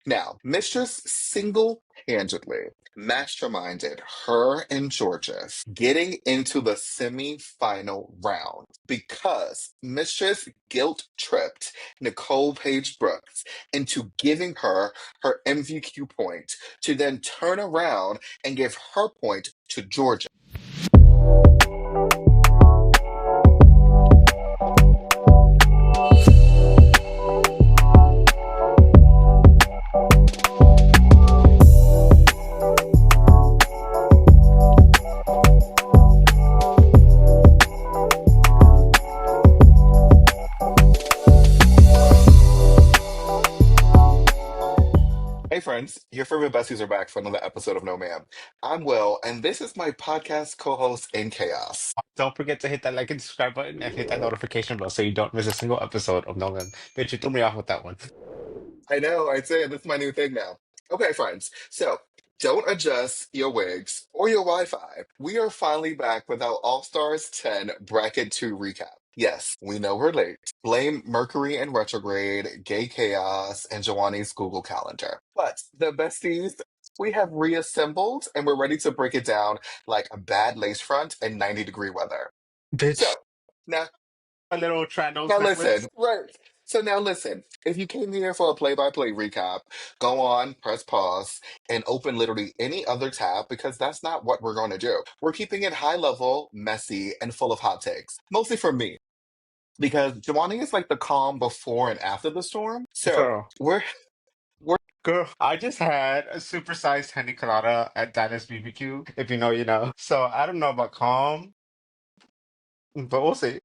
Now, Mistress single-handedly masterminded her and Georges getting into the semi-final round because Mistress guilt-tripped Nicole Page Brooks into giving her her MVQ point to then turn around and give her point to Georgia. Hey friends, your favorite besties are back for another episode of No Ma'am. I'm Will, and this is my podcast co-host in chaos. Don't forget to hit that like and subscribe button and hit that notification bell so you don't miss a single episode of Nolan. Bitch, you threw me off with that one. I know, I'd say this is my new thing now. Okay, friends, so don't adjust your wigs or your Wi-Fi. We are finally back with our All-Stars 10 Bracket 2 recap. Yes, we know we're late. Blame Mercury in retrograde, gay chaos, and Jhoany's Google Calendar. But the besties, we have reassembled and we're ready to break it down like a bad lace front in 90-degree weather. So, Bitch, now a little Trandos now necklace. listen, right. So now listen, if you came here for a play-by-play recap, go on, press pause, and open literally any other tab because that's not what we're going to do. We're keeping it high level, messy, and full of hot takes. Mostly for me, because Giovanni is like the calm before and after the storm. So Girl, we're girl, I just had a supersized Henny Colada at Dinah's BBQ. If you know, you know. So I don't know about calm, but we'll see.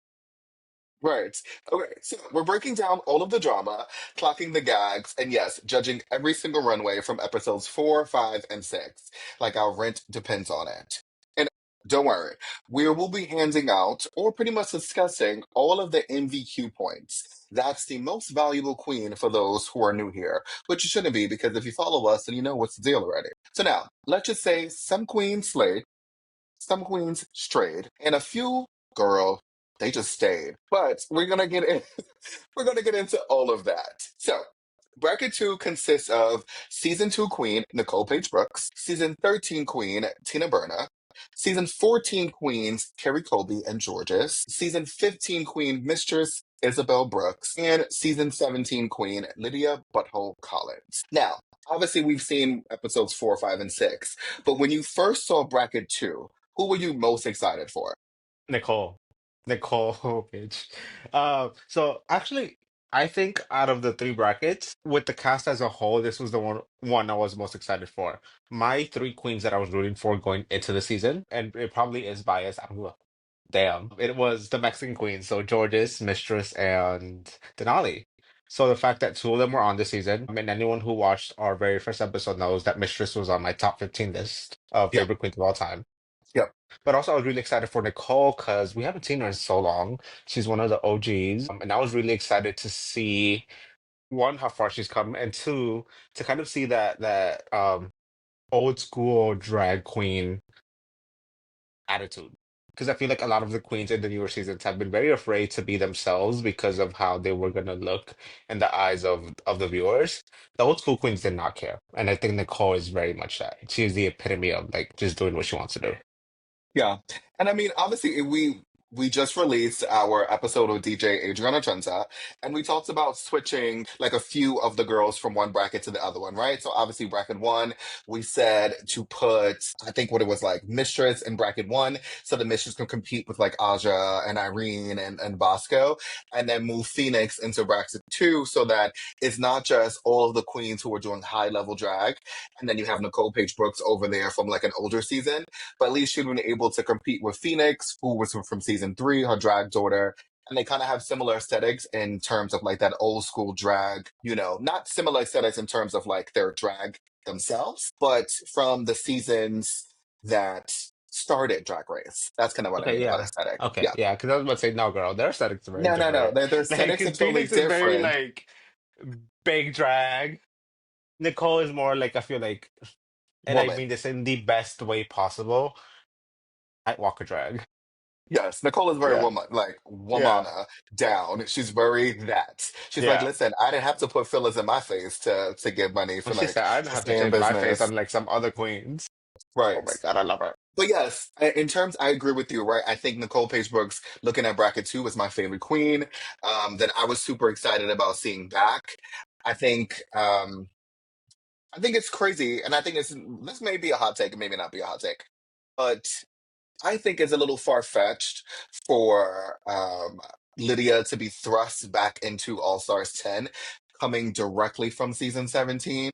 right. Okay, so we're breaking down all of the drama, clocking the gags, and yes, judging every single runway from episodes 4, 5, and 6. Like our rent depends on it. And don't worry, we will be handing out or pretty much discussing all of the MVQ points. That's the most valuable queen for those who are new here, which you shouldn't be because if you follow us, then you know what's the deal already. So now, let's just say some queens slayed, some queens strayed, and a few, girl, they just stayed. But we're gonna get in. We're gonna get into all of that. So. Bracket 2 consists of Season 2 Queen Nicole Page Brooks, Season 13 Queen Tina Burner, Season 14 Queens Carrie Colby and Georges, Season 15 Queen Mistress Isabelle Brooks, and Season 17 Queen Lydia Butthole Collins. Now, obviously, we've seen episodes 4, 5, and 6, but when you first saw Bracket 2, who were you most excited for? Nicole. Nicole, bitch. So actually, I think out of the three brackets, with the cast as a whole, this was the one I was most excited for. My three queens that I was rooting for going into the season, and it probably is biased. I don't know. Damn. It was the Mexican queens, so Georges, Mistress, and Denali. So the fact that two of them were on this season, I mean, anyone who watched our very first episode knows that Mistress was on my top 15 list of Yep, favorite queens of all time. yep. But also, I was really excited for Nicole because we haven't seen her in so long. She's one of the OGs. And I was really excited to see one, how far she's come, and two, to kind of see that old school drag queen attitude. Because I feel like a lot of the queens in the newer seasons have been very afraid to be themselves because of how they were gonna look in the eyes of the viewers. The old school queens did not care. And I think Nicole is very much that. She's the epitome of like just doing what she wants to do. Yeah. And I mean, obviously, we just released our episode with DJ Adriana Trenta, and we talked about switching like a few of the girls from one bracket to the other one, right? So obviously, bracket one, we said to put, I think what it was like, Mistress in bracket one, so the Mistress can compete with like Aja and Irene and Bosco, and then move Phoenix into bracket two so that it's not just all of the queens who are doing high level drag, and then you have Nicole Page Brooks over there from like an older season, but at least she'd been able to compete with Phoenix, who was from season three, her drag daughter. And they kind of have similar aesthetics in terms of like that old school drag, not similar aesthetics in terms of like their drag themselves, but from the seasons that started Drag Race. That's kind of what I Okay, mean about yeah. aesthetic. Okay, Yeah. yeah, because I was about to say, no, girl, their aesthetics are very No, no, no. different. Their Like, aesthetics are 'cause totally Phoenix is very, different. like, big drag. Nicole is more like, I feel like, and I Woman. mean this in the best way possible, White Walker drag. Yes, Nicole is very Yeah. woman, like Yeah. womana down. She's very that. She's like, Yeah. listen, I didn't have to put fillers in my face to get money When for she like said, I didn't to have to stay in change my face business. unlike some other queens. Oh Right. my God, I love her. But yes, in terms, I agree with you, right? I think Nicole Page Brooks, looking at bracket two, was my favorite queen. That I was super excited about seeing back. I think, I think it's crazy, and I think this may be a hot take, it maybe not be a hot take, but I think it's a little far fetched for Lydia to be thrust back into All Stars 10, coming directly from season 17.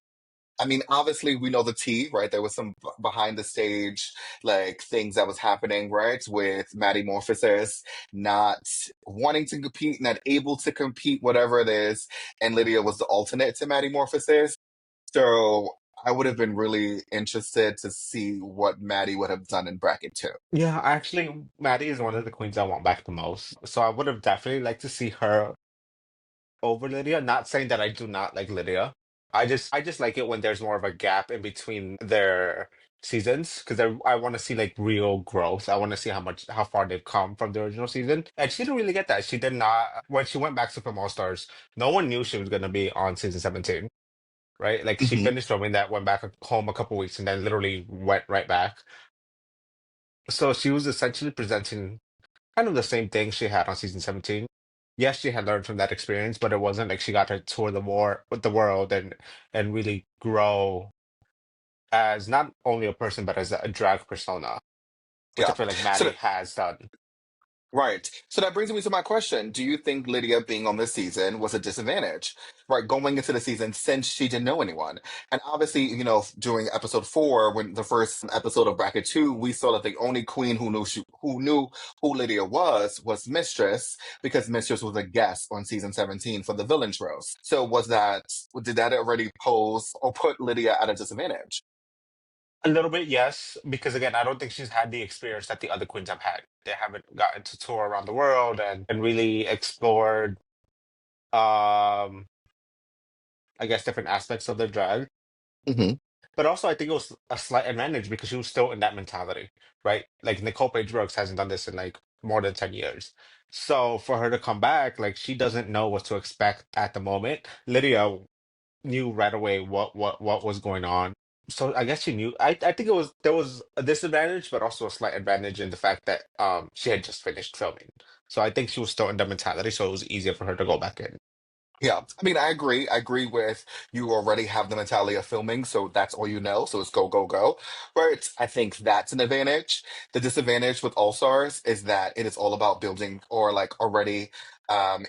I mean, obviously, we know the tea, right? There was some behind the stage, like things that was happening, right? With Maddie Morphosis not wanting to compete, not able to compete, whatever it is. And Lydia was the alternate to Maddie Morphosis. So I would have been really interested to see what Maddie would have done in bracket two. Yeah, actually, Maddie is one of the queens I want back the most. So I would have definitely liked to see her over Lydia. Not saying that I do not like Lydia. I just like it when there's more of a gap in between their seasons because I want to see like real growth. I want to see how far they've come from the original season. And she didn't really get that. She did not when she went back to From All Stars, no one knew she was gonna be on season 17, right? Like she Hmm. finished filming that, went back home a couple weeks, and then literally went right back. So she was essentially presenting kind of the same thing she had on season 17. Yes, she had learned from that experience, but it wasn't like she got to tour the war with the world and really grow as not only a person but as a drag persona, which I Yeah. feel like So Maddie has done. right. So that brings me to my question. Do you think Lydia being on this season was a disadvantage, right? Going into the season since she didn't know anyone. And obviously, during episode four, when the first episode of bracket two, we saw that the only queen who knew who Lydia was Mistress, because Mistress was a guest on season 17 for the villains roast. So did that already pose or put Lydia at a disadvantage? A little bit, yes, because again, I don't think she's had the experience that the other queens have had. They haven't gotten to tour around the world and really explored, um, I guess, different aspects of their drag. Hmm. But also, I think it was a slight advantage because she was still in that mentality, right? Like Nicole Page Brooks hasn't done this in like more than 10 years. So for her to come back, like she doesn't know what to expect at the moment. Lydia knew right away what was going on. So I guess she knew. I think there was a disadvantage, but also a slight advantage in the fact that she had just finished filming. So I think she was still in the mentality, so it was easier for her to go back in. Yeah, I mean, I agree. I agree with you already have the mentality of filming, so that's all you know. So it's go, go, go. Right. I think that's an advantage. The disadvantage with All Stars is that it is all about building or like already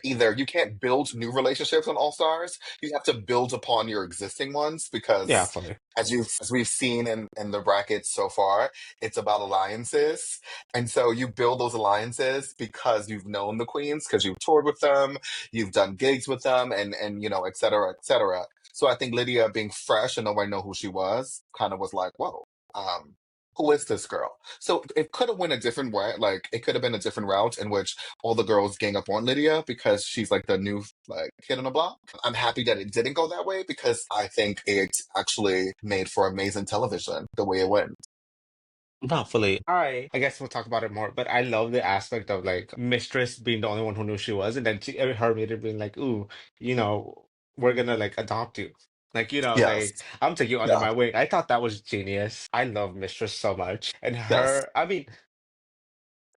either you can't build new relationships on All Stars, you have to build upon your existing ones Yeah, because funny. as we've seen in the brackets so far, it's about alliances. And so you build those alliances because you've known the queens, because you've toured with them, you've done gigs with them, and et cetera, et cetera. So I think Lydia being fresh and nobody know who she was kind of was like, whoa, um, who is this girl? So it could have went a different way. Like it could have been a different route in which all the girls gang up on Lydia because she's like the new like kid on the block. I'm happy that it didn't go that way because I think it actually made for amazing television the way it went. Not fully. I guess we'll talk about it more, but I love the aspect of like Mistress being the only one who knew she was, and then her later being like, "Ooh, you know, we're gonna like adopt you." Like, Yes. like I'm taking you under Yeah. my wing. I thought that was genius. I love Mistress so much. And Yes. her, I mean,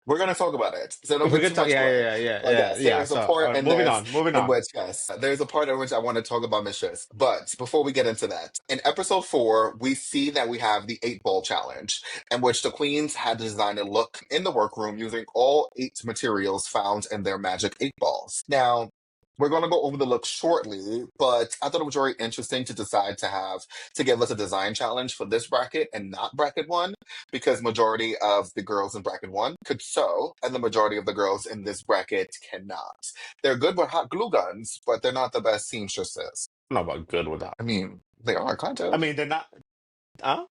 We're going to talk about it, so don't we're give gonna too talk, much yeah, away. yeah, yeah, But yeah, yeah, yes, yeah. there's a So, part in moving this on, moving in on. which, yes, there's a part in which I want to talk about Mistress. But before we get into that, in episode four, we see that we have the 8 ball challenge, in which the queens had to design a look in the workroom using all 8 materials found in their magic 8 balls. Now, we're going to go over the look shortly, but I thought it was very interesting to decide to give us a design challenge for this bracket and not bracket one because majority of the girls in bracket one could sew, and the majority of the girls in this bracket cannot. They're good with hot glue guns, but they're not the best seamstresses. I don't know about good without. I mean, they are kind I of. mean, they're not, huh?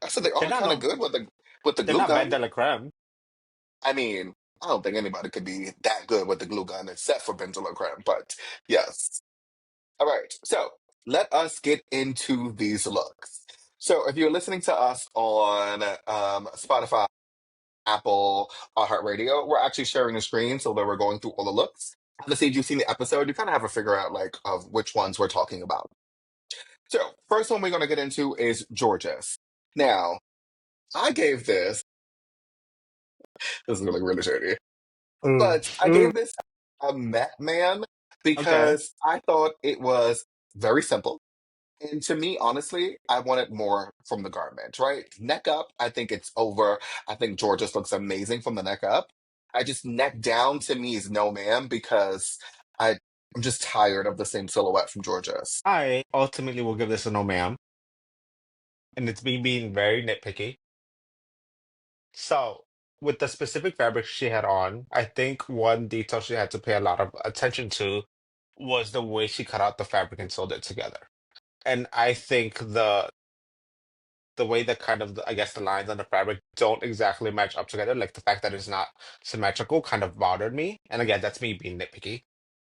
I said they They're are not kind of no, good with the they're glue not bête gun. de la crème. I mean, I don't think anybody could be that good with the glue gun except for Benzilla Creme, but yes. All right, so let us get into these looks. So if you're listening to us on Spotify, Apple iHeartRadio were actually sharing the screen, so they were going through all the looks. Obviously, if you've seen the episode, you kind of have to figure out like of which ones we're talking about. So, first one we're going to get into is Georges. Now, I gave this. This is going to look really shady, Mm, but I mm, gave this a Met Man okay. because I thought it was very simple. And to me, honestly, I wanted more from the garment, right? Neck up, I think it's over. I think Georges looks amazing from the neck up. I just neck down to me is no ma'am because I I'm just tired of the same silhouette from Georges. I ultimately will give this a no ma'am, and it's me being very nitpicky. So, with the specific fabric she had on, I think one detail she had to pay a lot of attention to was the way she cut out the fabric and sewed it together. And I think the way that kind of I guess the lines on the fabric don't exactly match up together, like the fact that it's not symmetrical kind of bothered me. And again, that's me being nitpicky.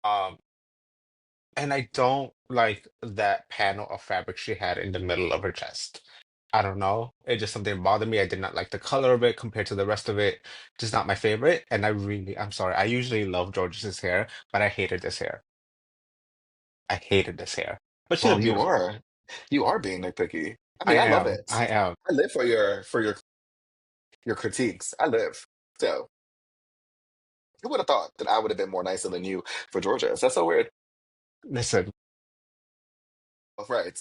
Um, and I don't like that panel of fabric she had in the middle of her chest. I don't know. It just something bothered me. I did not like the color of it compared to the rest of it. Just not my favorite. And I'm sorry. I usually love George's hair, but I hated this hair. I hated this hair. But she Well, looked beautiful. you are being nitpicky. I I mean, I love am. it. I am. I live for your critiques. I live. So, who would have thought that I would have been more nicer than you for Georges? That's so weird. Listen, Right.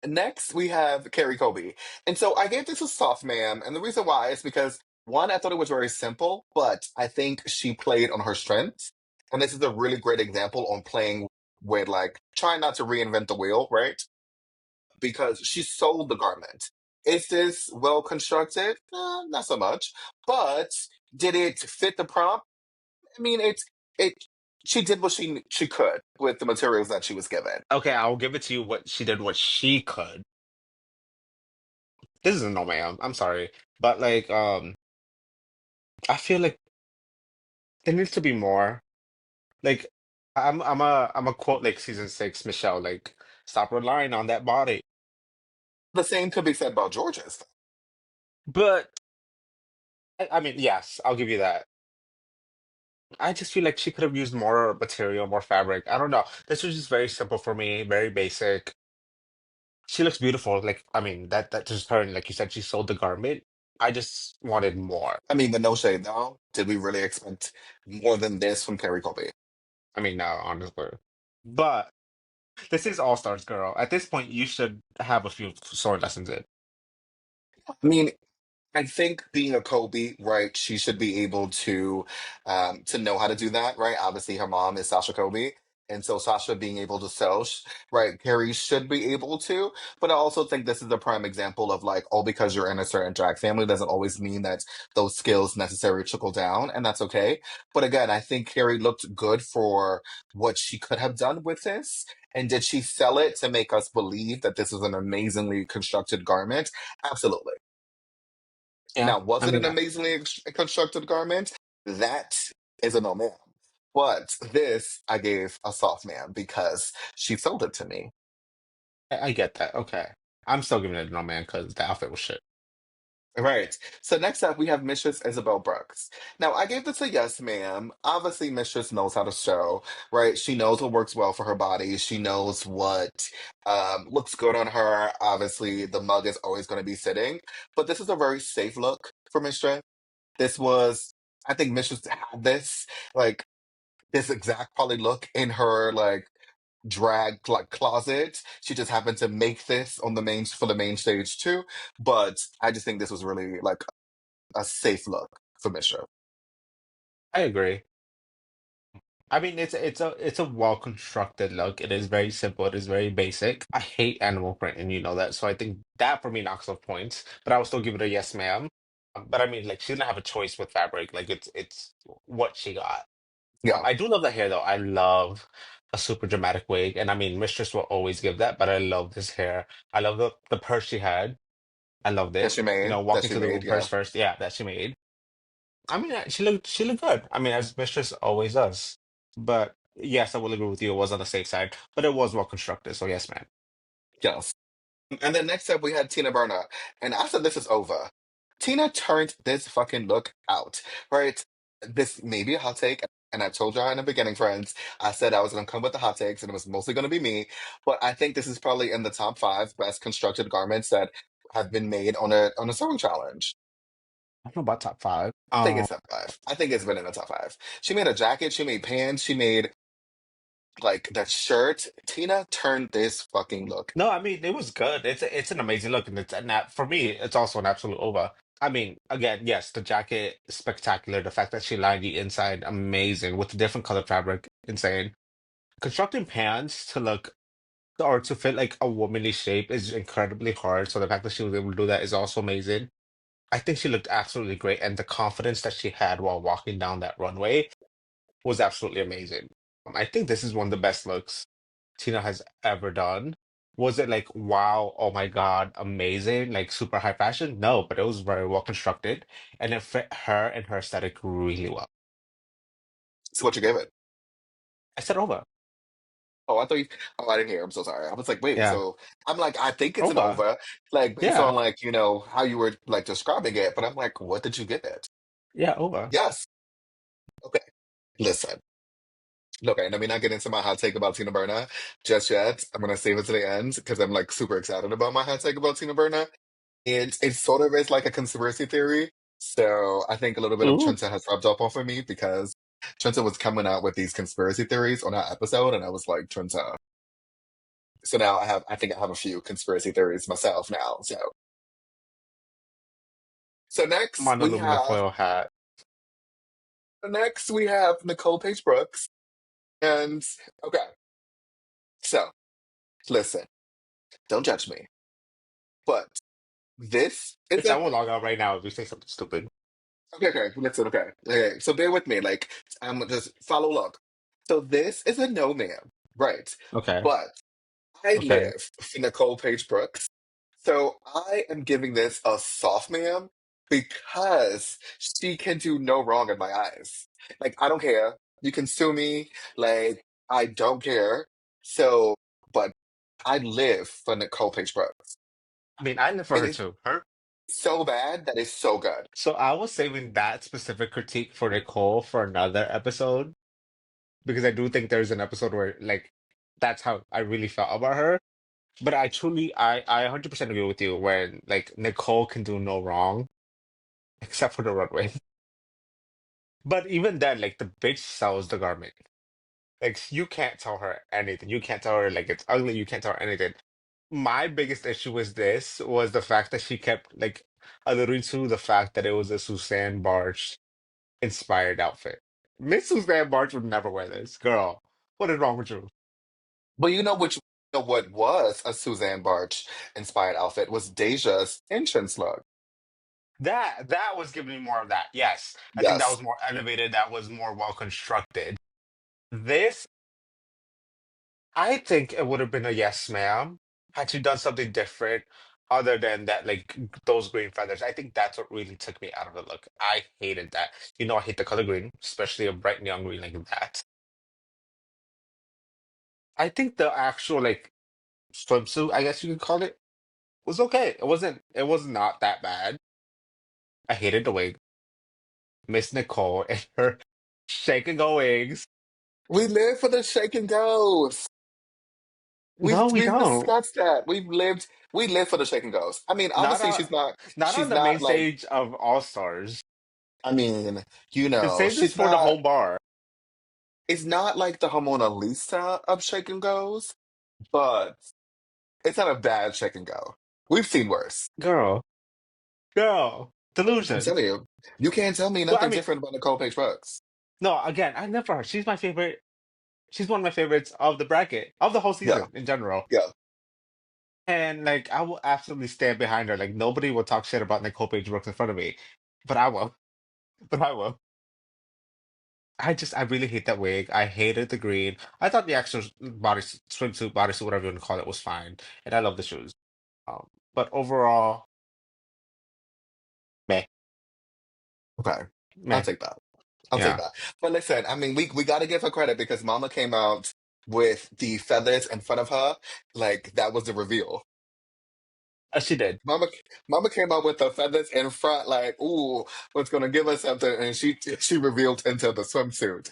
Next, we have Carrie Colby. And so I gave this a soft ma'am. And the reason why is because, one, I thought it was very simple, but I think she played on her strengths. And this is a really great example on playing with, like, trying not to reinvent the wheel, right? Because she sold the garment. Is this well constructed? Not so much. But did it fit the prompt? I mean, it. She did what she could with the materials that she was given. okay, I'll give it to you what she did, what she could. This is a no ma'am. I'm sorry. But like, I feel like there needs to be more. Like, I'm a quote like season six, Michelle, like, stop relying on that body. The same could be said about George's. But I mean, yes, I'll give you that. I just feel like she could have used more material, more fabric. I don't know. This was just very simple for me, very basic. She looks beautiful. Like, I mean, that just her, and like you said, she sold the garment. I just wanted more. I mean, the no shade though. Did we really expect more than this from Carrie Colby? I mean, no, honestly. But this is All Stars, girl. At this point, you should have a few sword lessons in. I mean, I think being a Kobe, right, she should be able to know how to do that, right? Obviously, her mom is Sasha Kobe, and so Sasha being able to sew, right, Carrie should be able to. But I also think this is a prime example of like, all because you're in a certain drag family doesn't always mean that those skills necessarily trickle down, and that's okay. But again, I think Carrie looked good for what she could have done with this. And did she sell it to make us believe that this is an amazingly constructed garment? Absolutely. Yeah, Now, was I it mean, an amazingly constructed garment? That is a no ma'am. But this I gave a soft man because she sold it to me. I get that. Okay. I'm still giving it a no man because the outfit was shit. Right. So next up, we have Mistress Isabelle Brooks. Now, I gave this a yes, ma'am. Obviously, Mistress knows how to sew, right? She knows what works well for her body. She knows what looks good on her. Obviously, the mug is always going to be sitting. But this is a very safe look for Mistress. This was, I think Mistress had this. Like, this exact probably look in her like drag like closet. She just happened to make this on the main for the main stage too. But I just think this was really like a safe look for Mishra. I agree. I mean, it's a well constructed look. It is very simple. It is very basic. I hate animal print, and you know that. So I think that for me knocks off points. But I will still give it a yes, ma'am. But I mean, like she didn't have a choice with fabric. Like it's what she got. Yeah. I do love the hair though. I love a super dramatic wig, and I mean, Mistress will always give that. But I love this hair. I love the purse she had. I loved That it. she You made. know, That walking she to the made, room yeah. first, yeah, that she made. I mean, she looked good. I mean, as Mistress always does. But yes, I will agree with you. It was on the safe side, but it was well constructed. So yes, man. Yes. And then next up we had Tina Burner. And I said this is over. Tina turned this fucking look out, right? This may be a hot take, and I told y'all in the beginning, friends, I said I was going to come with the hot takes, and it was mostly going to be me. But I think this is probably in the top five best constructed garments that have been made on a sewing challenge. I don't know about top five. I think it's top five. I think it's been in the top five. She made a jacket, she made pants, she made like that shirt. Tina turned this fucking look. No, I mean it was good. It's an amazing look, and it's and that for me, it's also an absolute over. I mean, again, yes, the jacket spectacular. The fact that she lined the inside, amazing with the different color fabric, insane. Constructing pants to look or to fit like a womanly shape is incredibly hard. So the fact that she was able to do that is also amazing. I think she looked absolutely great, and the confidence that she had while walking down that runway was absolutely amazing. I think this is one of the best looks Tina has ever done. Was it like, wow, oh my God, amazing, like super high fashion? No, but it was very well constructed and it fit her and her aesthetic really well. So what you gave it? I said over. Oh, I thought you. Oh, I didn't hear. I'm so sorry. I was like, wait. Yeah, So I'm like, I think it's an over. over, like based Yeah, on like how you were like describing it. But I'm like, what did you give it? yeah, over. Yes. Okay. Listen. Okay. Let me not get into my hot take about Tina Burner just yet. I'm gonna save it to the end because I'm like super excited about my hot take about Tina Burner. And it sort of is like a conspiracy theory. So I think a little bit of Ooh, Trenta has rubbed off on me because Trenta was coming out with these conspiracy theories on that episode, and I was like, Trenta. So now I think I have a few conspiracy theories myself now. So my aluminum foil hat. next we have Nicole Page Brooks. And okay, so listen, don't judge me, but this is Bitch, I a will log out right now if you say something stupid. okay, listen, okay. So bear with me, like I'm just follow along. So this is a no ma'am, right? Okay, But I okay. live for Nicole Page Brooks. So I am giving this a soft ma'am because she can do no wrong in my eyes. Like, I don't care. You can sue me. Like, I don't care. So, but I live for Nicole Page Brooks. I mean, I live for It her is too. Her. so bad that it's so good. So I was saving that specific critique for Nicole for another episode because I do think there's an episode where like that's how I really felt about her. But I truly I 100% agree with you when like Nicole can do no wrong except for the runway. But even then, like the bitch sells the garment. Like you can't tell her anything. You can't tell her like it's ugly. You can't tell her anything. My biggest issue with this was the fact that she kept like alluding to the fact that it was a Suzanne Barch inspired outfit. Miss Suzanne Barch would never wear this. Girl, what is wrong with you? But what was a Suzanne Barch inspired outfit was Deja's entrance look. That was giving me more of that. Yes. I think that Yes. was more elevated. That was more well constructed. This, I think it would have been a yes, ma'am, had she done something different other than that, like those green feathers. I think that's what really took me out of the look. I hated that. You know, I hate the color green, especially a bright neon green like that. I think the actual like swimsuit, I guess you could call it, was okay. It was not that bad. I hated the wig. Miss Nicole and her shake and go wigs. We live for the shake and goes. No, we We've don't. discussed that. We live for the shake and goes. I mean, Not obviously not on she's the main not like stage of All Stars. I mean, Save this she's for the not home bar. it's not like the Mona Lisa of shake and goes, but it's not a bad shake and go. We've seen worse. Girl, girl, I'm delusion. telling you. You can't tell me Well, I nothing mean, different about Nicole Page Brooks. no, again, I love her. She's my favorite. She's one of my favorites of the bracket, of the whole Yeah, season in general. yeah. And like, I will absolutely stand behind her. Like, nobody will talk shit about Nicole Page Brooks in front of me, but I will. But I will. I really hate that wig. I hated the green. I thought the actual swimsuit, bodysuit, whatever you want to call it, was fine, and I love the shoes. But overall, meh, Okay. I'll meh. take that. I'll take Yeah, that. But listen, I mean, we got to give her credit because Mama came out with the feathers in front of her. Like, that was the reveal. She did. Mama, Mama came up with the feathers in front, like, ooh, what's gonna give us something? And she revealed into the swimsuit.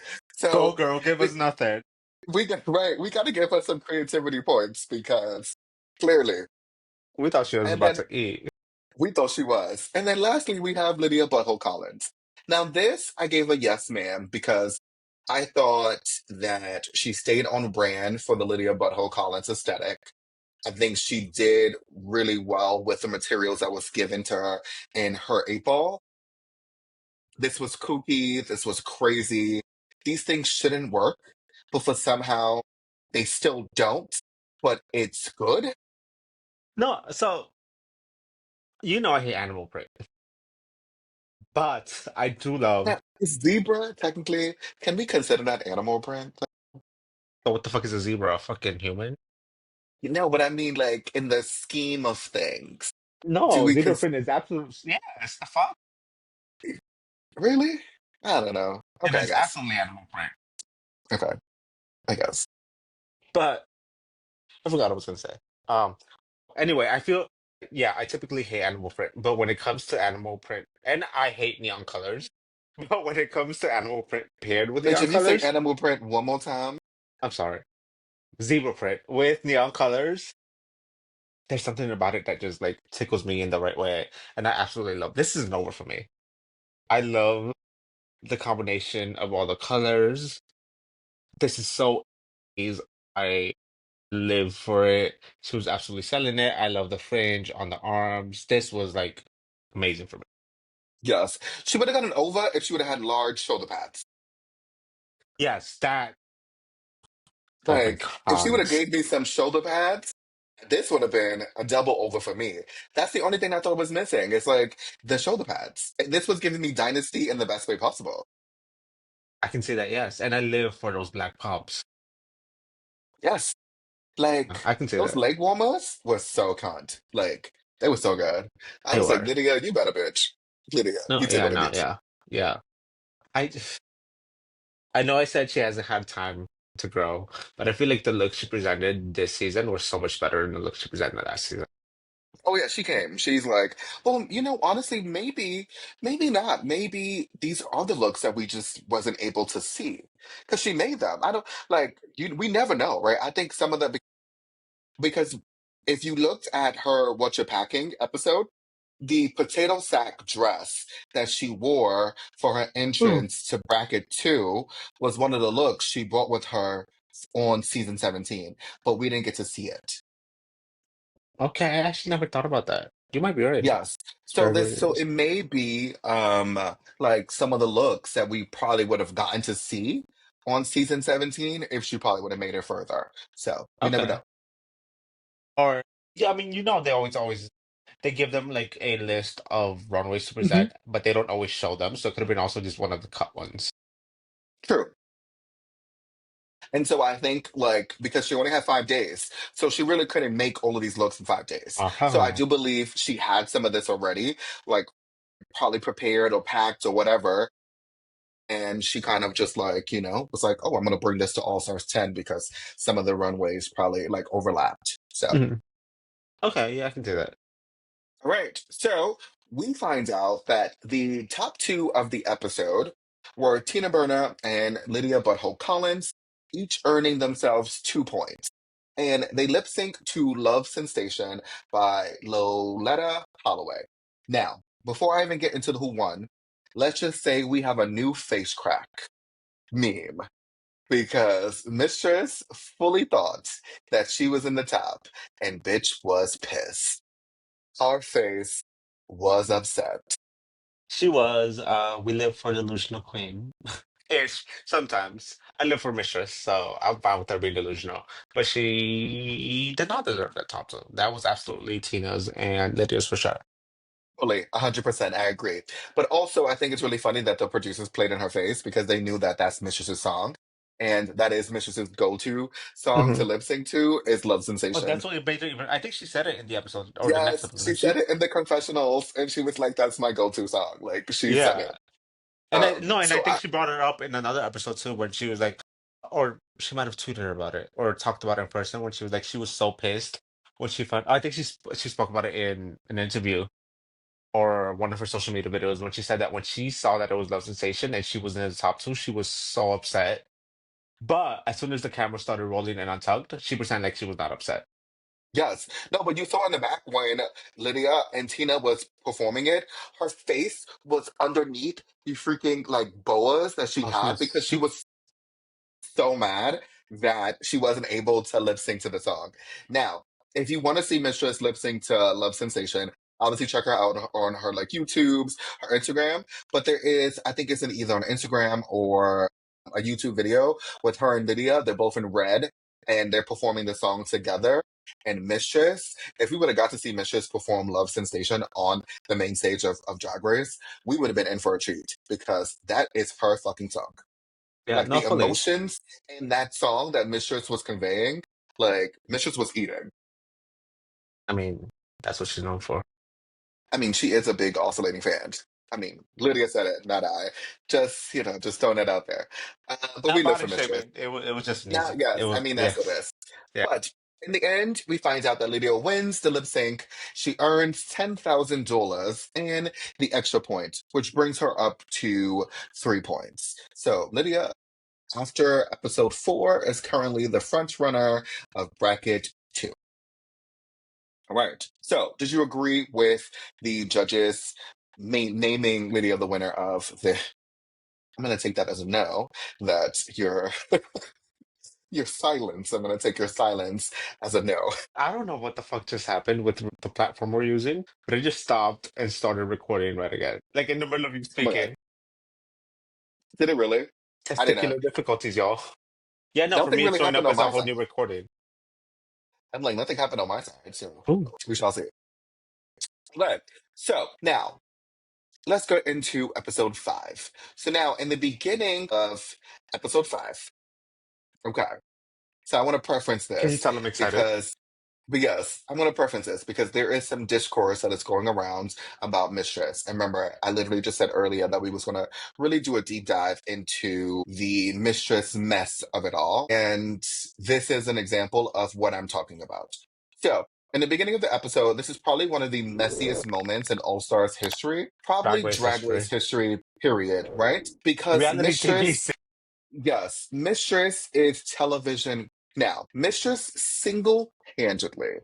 Go, So girl, give we us nothing. we got to give her some creativity points because clearly. We thought she was And about then to eat. we thought she was. And then lastly, we have Lydia Butthole Collins. Now, this I gave a yes, ma'am, because I thought that she stayed on brand for the Lydia Butthole Collins aesthetic. I think she did really well with the materials that was given to her in her 8 ball. This was kooky. This was crazy. These things shouldn't work, but for somehow they still don't. But it's good. No, so I hate animal print, but I do love. Now, is zebra technically, can we consider that animal print? So what the fuck is a zebra? A fucking human? You know what I mean? Like in the scheme of things, do No, we zebra cons print is absolute. Yes, the fuck. really? I don't know. It Okay, I is guess. absolutely animal print. Okay, I guess. But I forgot what I was gonna say. Um. Anyway, I feel. Yeah, I typically hate animal print, but when it comes to animal print, and I hate neon colors, but when it comes to animal print paired with Bitch, neon if you say colors, animal print one more time, I'm sorry, zebra print with neon colors. There's something about it that just like tickles me in the right way, and I absolutely love. This is an over for me. I love the combination of all the colors. This is so easy. I live for it. She was absolutely selling it. I love the fringe on the arms. This was like amazing for me. yes. She would have gotten over if she would have had large shoulder pads. Yes, that. Oh my Like, if she would God. have gave me some shoulder pads, this would have been a double over for me. That's the only thing I thought was missing. It's like the shoulder pads. This was giving me Dynasty in the best way possible. I can say that, yes. And I live for those black pops. Yes. Like, I can say those that. leg warmers were so cunt. Like, they were so good. I They was like, were. Lydia, you better bitch. Lydia, No, you take yeah, what I no, get. yeah. Yeah. I I know I said she hasn't had time to grow, but I feel like the look she presented this season was so much better than the look she presented last season. Oh yeah, she came. She's like, well, honestly, maybe not. Maybe these are the looks that we just wasn't able to see because she made them. I don't like you. We never know, right? I think some of the because if you looked at her "What You're Packing" episode, the potato sack dress that she wore for her Mm. entrance to bracket 2 was one of the looks she brought with her on season 17, but we didn't get to see it. Okay, I actually never thought about that. You might be right. Yes. So Very, this very so nice. it may be like some of the looks that we probably would have gotten to see on season 17 if she probably would have made it further. So we never Okay. know. Or yeah, I mean, they always they give them like a list of runways to Hmm. present, but they don't always show them. So it could have been also just one of the cut ones. True. And so I think like because she only had 5 days, so she really couldn't make all of these looks in 5 days. So I Uh-huh. do believe she had some of this already, like probably prepared or packed or whatever. And she kind of just like, was like, oh, I'm gonna bring this to All Stars 10 because some of the runways probably like overlapped. So Mhm. Okay, yeah, I can do that. all right. So we find out that the top two of the episode were Tina Burner and Lydia Butthole Collins, each earning themselves 2 points. And they lip sync to Love Sensation by Loletta Holloway. Now, before I even get into the who won, let's just say we have a new face crack meme because Mistress fully thought that she was in the top and bitch was pissed. Our face was upset. She was we live for delusional queen. Ish. Sometimes. I live for mistress, so I'm fine with her being delusional. But she did not deserve that top two. That was absolutely Tina's and Lydia's for sure. Fully, 100%, I agree. But also, I think it's really funny that the producers played in her face because they knew that that's Mistress's song. And that is Mistress's go-to song to Hmm. lip sync to is Love Oh, Sensation. that's what it made her even. I think she said it in the episode or the next Yes, episode, she didn't said she? it in the confessionals and she was like, that's my go-to song. Like, she said Yeah. it. And I no, and I So think she brought it up in another episode too, when she was like, or she might have tweeted about it or talked about it in person when she was like, she was so pissed when she found. I think she spoke about it in an interview or one of her social media videos when she said that when she saw that it was Love Sensation and she was in the top two, she was so upset. But as soon as the camera started rolling and untucked, she pretended like she was not upset. Yes. No, but you saw in the back when Lydia and Tina was performing it, her face was underneath the freaking like boas that she Oh, had because she was so mad that she wasn't able to lip sync to the song. Now, if you want to see Mistress lip sync to Love Sensation, obviously check her out on her like YouTube's, her Instagram. But there is, I think it's in either on Instagram or a YouTube video with her and Lydia. They're both in red and they're performing the song together. And Mistress, if we would have got to see Mistress perform Love Sensation on the main stage of Drag Race, we would have been in for a treat because that is her fucking song. yeah, Like not the fully. emotions in that song that Mistress was conveying, like Mistress was eating. I mean, that's what she's known for. I mean, she is a big oscillating fan. I mean, Lydia said it, not I. Just, just throwing it out there. But we Not live body for Mistress. shaming. It was just Now, music. It yes, I was mean, yeah, that's the best. yeah. But in the end, we find out that Lydia wins the lip sync. She earns $10,000 and the extra point, which brings her up to 3 points. So Lydia, after episode 4, is currently the front runner of bracket 2. All right. So, did you agree with the judges naming Lydia the winner of the? I'm going to take that as a no. That your silence. I'm going to take your silence as a no. I don't know what the fuck just happened with the platform we're using, but it just stopped and started recording right again. Like in the middle of you Oh my god! speaking. Did it really? I didn't. Testicular difficulties, y'all. Yeah, no, for Nothing me it's really showing happened up on as a my whole side. new recording. I'm like nothing happened on my side. So Ooh. we shall see. Right. So now let's go into episode 5. So now in the beginning of episode 5. Okay. So I want to preference Can you this tell I'm excited? because, but yes, I'm going to preference this because there is some discourse that is going around about Mistress. And remember, I literally just said earlier that we was going to really do a deep dive into the Mistress mess of it all. And this is an example of what I'm talking about. So, in the beginning of the episode, this is probably one of the messiest moments in All Stars history, Drag probably race Drag Race history. history, period, right? Because Reality TV. Yes, Mistress is television. Now, Mistress single handedly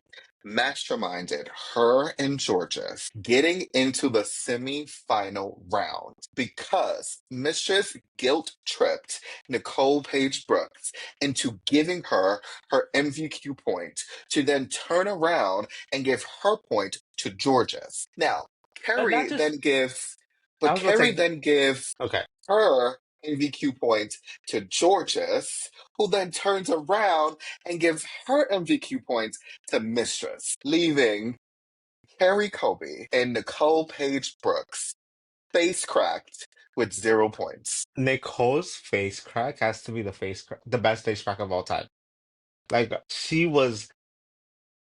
masterminded her and Georges getting into the semi-final round because Mistress guilt tripped Nicole Page Brooks into giving her her MVQ point to then turn around and give her point to Georges. Now, But not Carrie just then gives, I but was about to Carrie say then gives okay. her MVQ point to Georges, who then turns around and gives her MVQ points to Mistress, leaving Carrie Colby and Nicole Page Brooks face cracked with 0 points. Nicole's face crack has to be the best face crack of all time. Like she was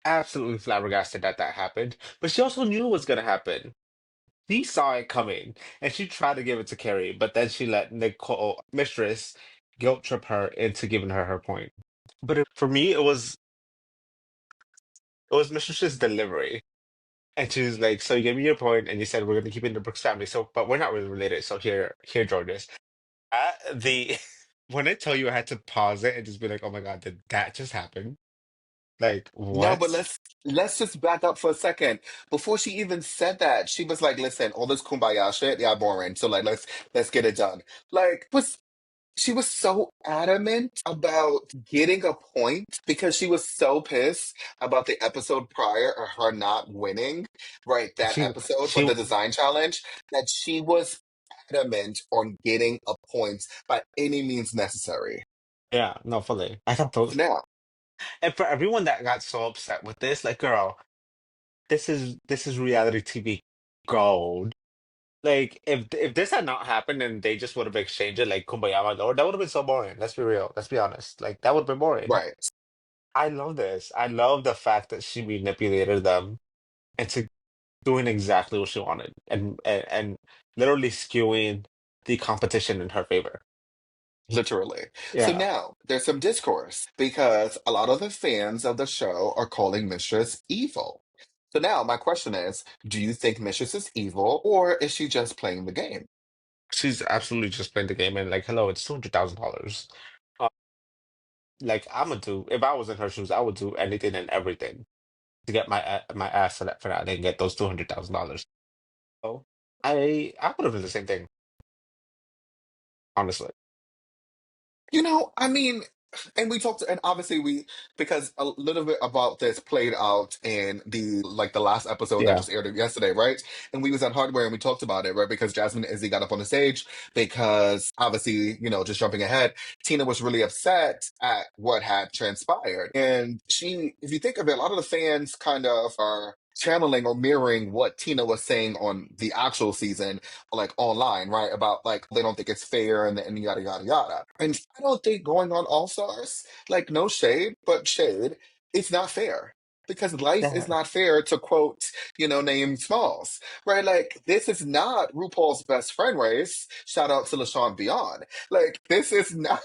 absolutely flabbergasted that that happened, but she also knew it was gonna happen. She saw it coming, and she tried to give it to Carrie, but then she let Nicole, Mistress, guilt trip her into giving her her point. But for me, it was Mistress's delivery, and she's like, "So you gave me your point, and you said we're going to keep it in the Brooks family. So, but we're not really related. So here, Georges, the when I tell you, I had to pause it and just be like, "Oh my God, did that just happen? Like No, but what?" let's just back up for a second. Before she even said that, she was like, "Listen, all this kumbaya shit, yeah, boring. So like, let's get it done." Like, was she was so adamant about getting a point because she was so pissed about the episode prior or her not winning, right? That She episode for she the design challenge, that she was adamant on getting a point by any means necessary. yeah, no, fully. I thought those, Now, and for everyone that got so upset with this, like, girl, this is reality TV gold. Like if this had not happened and they just would have exchanged it like Kumbaya, my lord, that would have been so boring. Let's be real. Let's be honest. Like that would have been boring. right. I love this. I love the fact that she manipulated them into doing exactly what she wanted and literally skewing the competition in her favor. Literally. So Yeah. now there's some discourse because a lot of the fans of the show are calling Mistress evil. So now my question is, do you think Mistress is evil or is she just playing the game? She's absolutely just playing the game and like, hello, it's $200,000. Uh, like I'm gonna do if I was in her shoes, I would do anything and everything to get my ass for that and get those $200,000. So I would have done the same thing, honestly. I mean, and we talked, and obviously because a little bit about this played out in the last episode that Yeah. just aired yesterday, right? And we was at Hardware and we talked about it, right? Because Jasmine and Izzy got up on the stage because obviously, just jumping ahead, Tina was really upset at what had transpired. And if you think of it, a lot of the fans kind of are channeling or mirroring what Tina was saying on the actual season like online, right? About like they don't think it's fair and yada yada yada. And I don't think going on All Stars, like no shade, but shade, it's not fair. Because life is Yeah. not fair to quote, name Smalls, right? Like this is not RuPaul's best friend race. Shout out to LaShawn Beyond. Like this is not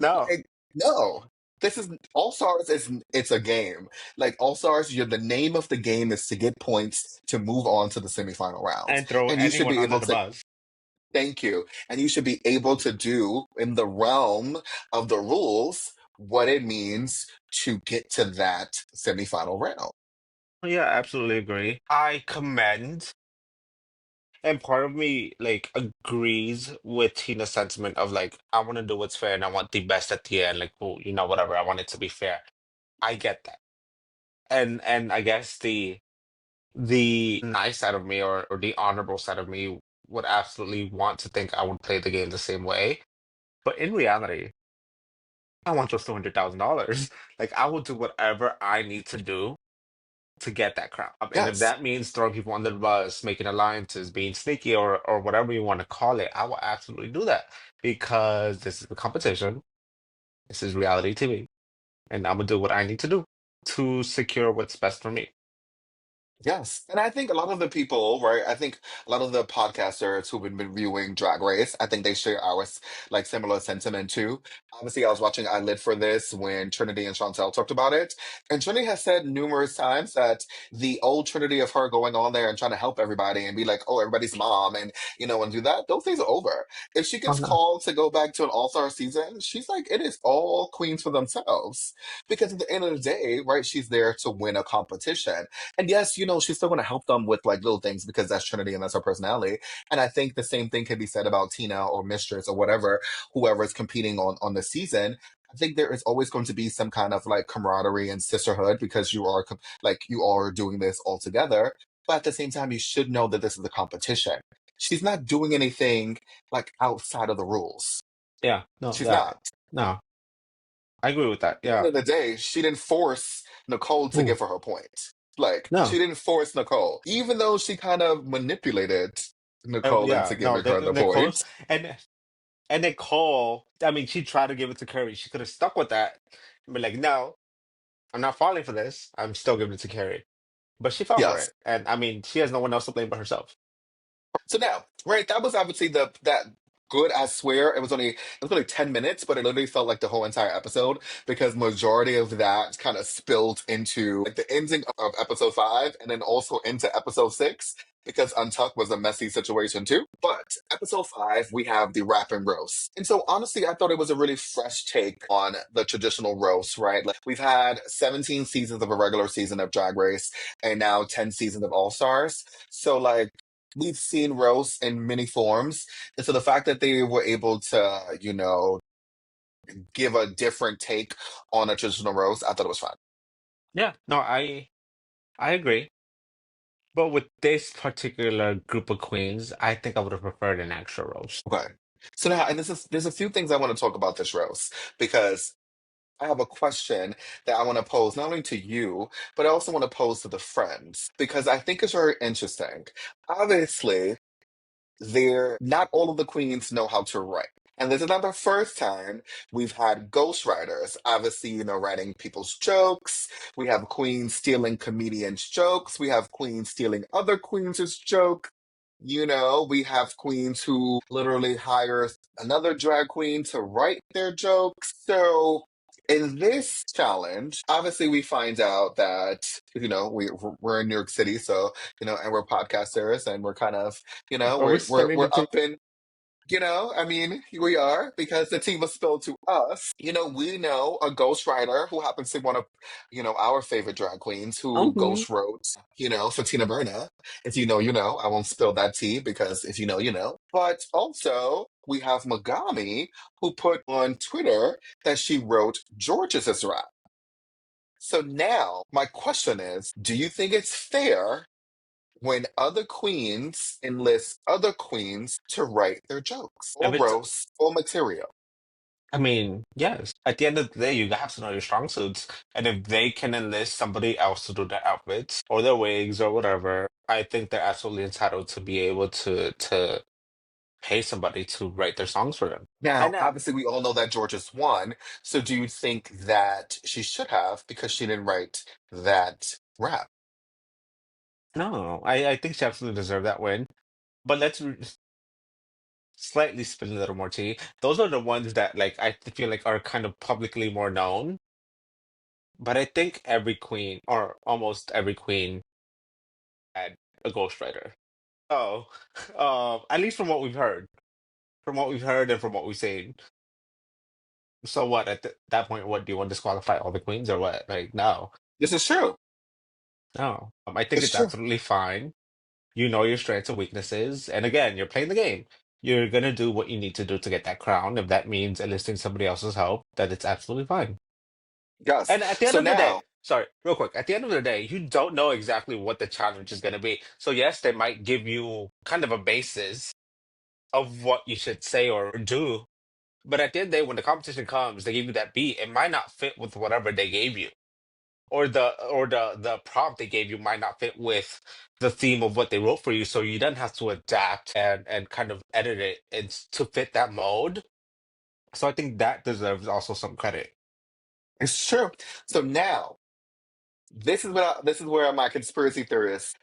No. like no. This is All Stars is it's a game. Like All Stars, the name of the game is to get points to move on to the semifinal round. And throw And you should anyone be under able the to bus. thank you. And you should be able to do in the realm of the rules what it means to get to that semifinal round. Yeah, absolutely agree. I commend, and part of me like agrees with Tina's sentiment of like, I want to do what's fair and I want the best at the end. Like, well, whatever. I want it to be fair. I get that. And I guess the nice side of me or the honorable side of me would absolutely want to think I would play the game the same way. But in reality, I want those $200,000. Like I will do whatever I need to do to get that crown. And if Yes, that means throwing people under the bus, making alliances, being sneaky, or whatever you want to call it, I will absolutely do that because this is the competition. This is reality TV, and I'm gonna do what I need to do to secure what's best for me. yes. And I think a lot of the people, right? I think a lot of the podcasters who've been reviewing Drag Race, I think they share our like similar sentiment too. Obviously, I was watching I Lit for this when Trinity and Chantel talked about it. And Trinity has said numerous times that the old Trinity of her going on there and trying to help everybody and be like, oh, everybody's mom and and do that, those days are over. If she Oh gets no. called to go back to an all-star season, she's like, it is all queens for themselves. Because at the end of the day, right, she's there to win a competition. And yes, she's still going to help them with like little things because that's Trinity and that's her personality. And I think the same thing can be said about Tina or Mistress or whatever, whoever is competing on the season. I think there is always going to be some kind of like camaraderie and sisterhood because you are doing this all together. But at the same time, you should know that this is a competition. She's not doing anything like outside of the rules. Yeah. No. She's That. not. No. I agree with that. At the end Yeah. of the day, she didn't force Nicole to Ooh. give her her point. Like, she No. didn't force Nicole, even though she kind of manipulated Nicole into Yeah. No. giving her the Nicole point. and and Nicole. I mean, she tried to give it to Curry. She could have stuck with that. But like, no, I'm not falling for this. I'm still giving it to Carrie. But she fell for Yes. it. And I mean, she has no one else to blame but herself. So now, right, that was obviously the that good. I swear, it was only 10 minutes, but it literally felt like the whole entire episode because majority of that kind of spilled into like the ending of episode 5 and then also into episode 6 because Untucked was a messy situation too. But episode 5, we have the rap and roast. And so honestly, I thought it was a really fresh take on the traditional roast, right? Like we've had 17 seasons of a regular season of Drag Race and now 10 seasons of All Stars. So like we've seen roast in many forms. And so the fact that they were able to, give a different take on a traditional roast, I thought it was fun. Yeah. No, I agree. But with this particular group of queens, I think I would have preferred an actual roast. Okay. So now, and there's a few things I want to talk about this roast because I have a question that I want to pose not only to you, but I also want to pose to the friends because I think it's very interesting. Obviously, not all of the queens know how to write. And this is not the first time we've had ghostwriters, obviously, writing people's jokes. We have queens stealing comedians' jokes. We have queens stealing other queens' jokes. We have queens who literally hire another drag queen to write their jokes. So in this challenge, obviously we find out that, we're in New York City, so, and we're podcasters and we're kind of, Are we we're spilling the we're tea? up in I mean, we are because the tea was spilled to us. We know a ghostwriter who happens to be one of, our favorite drag queens who Hmm. ghost wrote, for Tina Burner. If you know, you know. I won't spill that tea because if you know, you know. But also, we have Megami who put on Twitter that she wrote George's rap. So now, my question is, do you think it's fair when other queens enlist other queens to write their jokes or If it's, roast or material? I mean, yes. At the end of the day, you have to know your strong suits. And if they can enlist somebody else to do their outfits or their wigs or whatever, I think they're absolutely entitled to be able to pay somebody to write their songs for them. Now, And obviously, we all know that Georgia's won. So, do you think that she should have because she didn't write that rap? no, I think she absolutely deserved that win. But slightly spill a little more tea. Those are the ones that like I feel like are kind of publicly more known. But I think every queen or almost every queen had a ghostwriter. Oh, at least from what we've heard and from what we've seen. So what at that point, what do you want to disqualify all the queens or what? Like, no, This is true. no. I think It's it's true. absolutely fine. You know your strengths and weaknesses, and again, you're playing the game. You're gonna do what you need to do to get that crown. If that means enlisting somebody else's help, then it's absolutely fine. Yes. And at the end So of the day, now, sorry, real quick, at the end of the day, you don't know exactly what the challenge is gonna be. So yes, they might give you kind of a basis of what you should say or do. But at the end of the day, when the competition comes, they give you that beat. It might not fit with whatever they gave you, or the prompt they gave you might not fit with the theme of what they wrote for you. So you then have to adapt and kind of edit it to fit that mode. So I think that deserves also some credit. it's true. So now, this is where my conspiracy theorist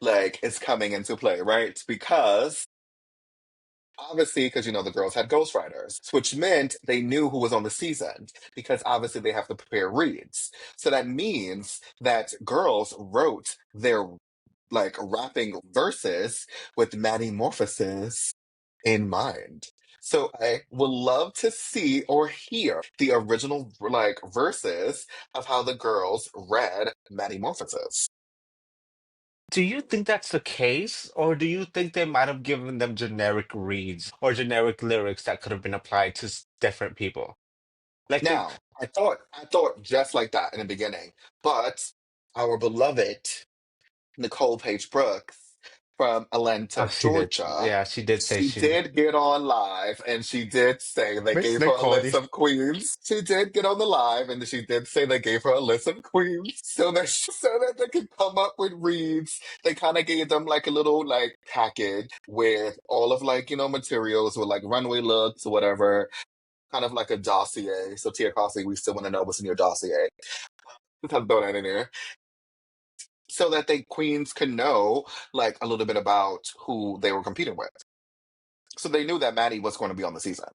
is coming into play, right? Because obviously, because the girls had ghostwriters, which meant they knew who was on the season because obviously they have to prepare reads. So that means that girls wrote their rapping verses with metamorphosis in mind. So I would love to see or hear the original verses of how the girls read metamorphosis. Do you think that's the case, or do you think they might have given them generic reads or generic lyrics that could have been applied to different people? Like they, Now, I thought just like that in the beginning, but our beloved Nicole Page Brooks from oh, Atlanta, she did, Georgia, yeah, she did say she she, did get on live and she did say they Miss gave her a Nicole. list of queens. She did get on the live and she did say they gave her a list of queens so that they could come up with reads. They kind of gave them like a little package with all of materials with runway looks or whatever, kind of like a dossier. So Tia Kosi, we still want to know what's in your dossier. Just have to throw that in there so that they queens could know a little bit about who they were competing with. So they knew that Maddie was going to be on the season.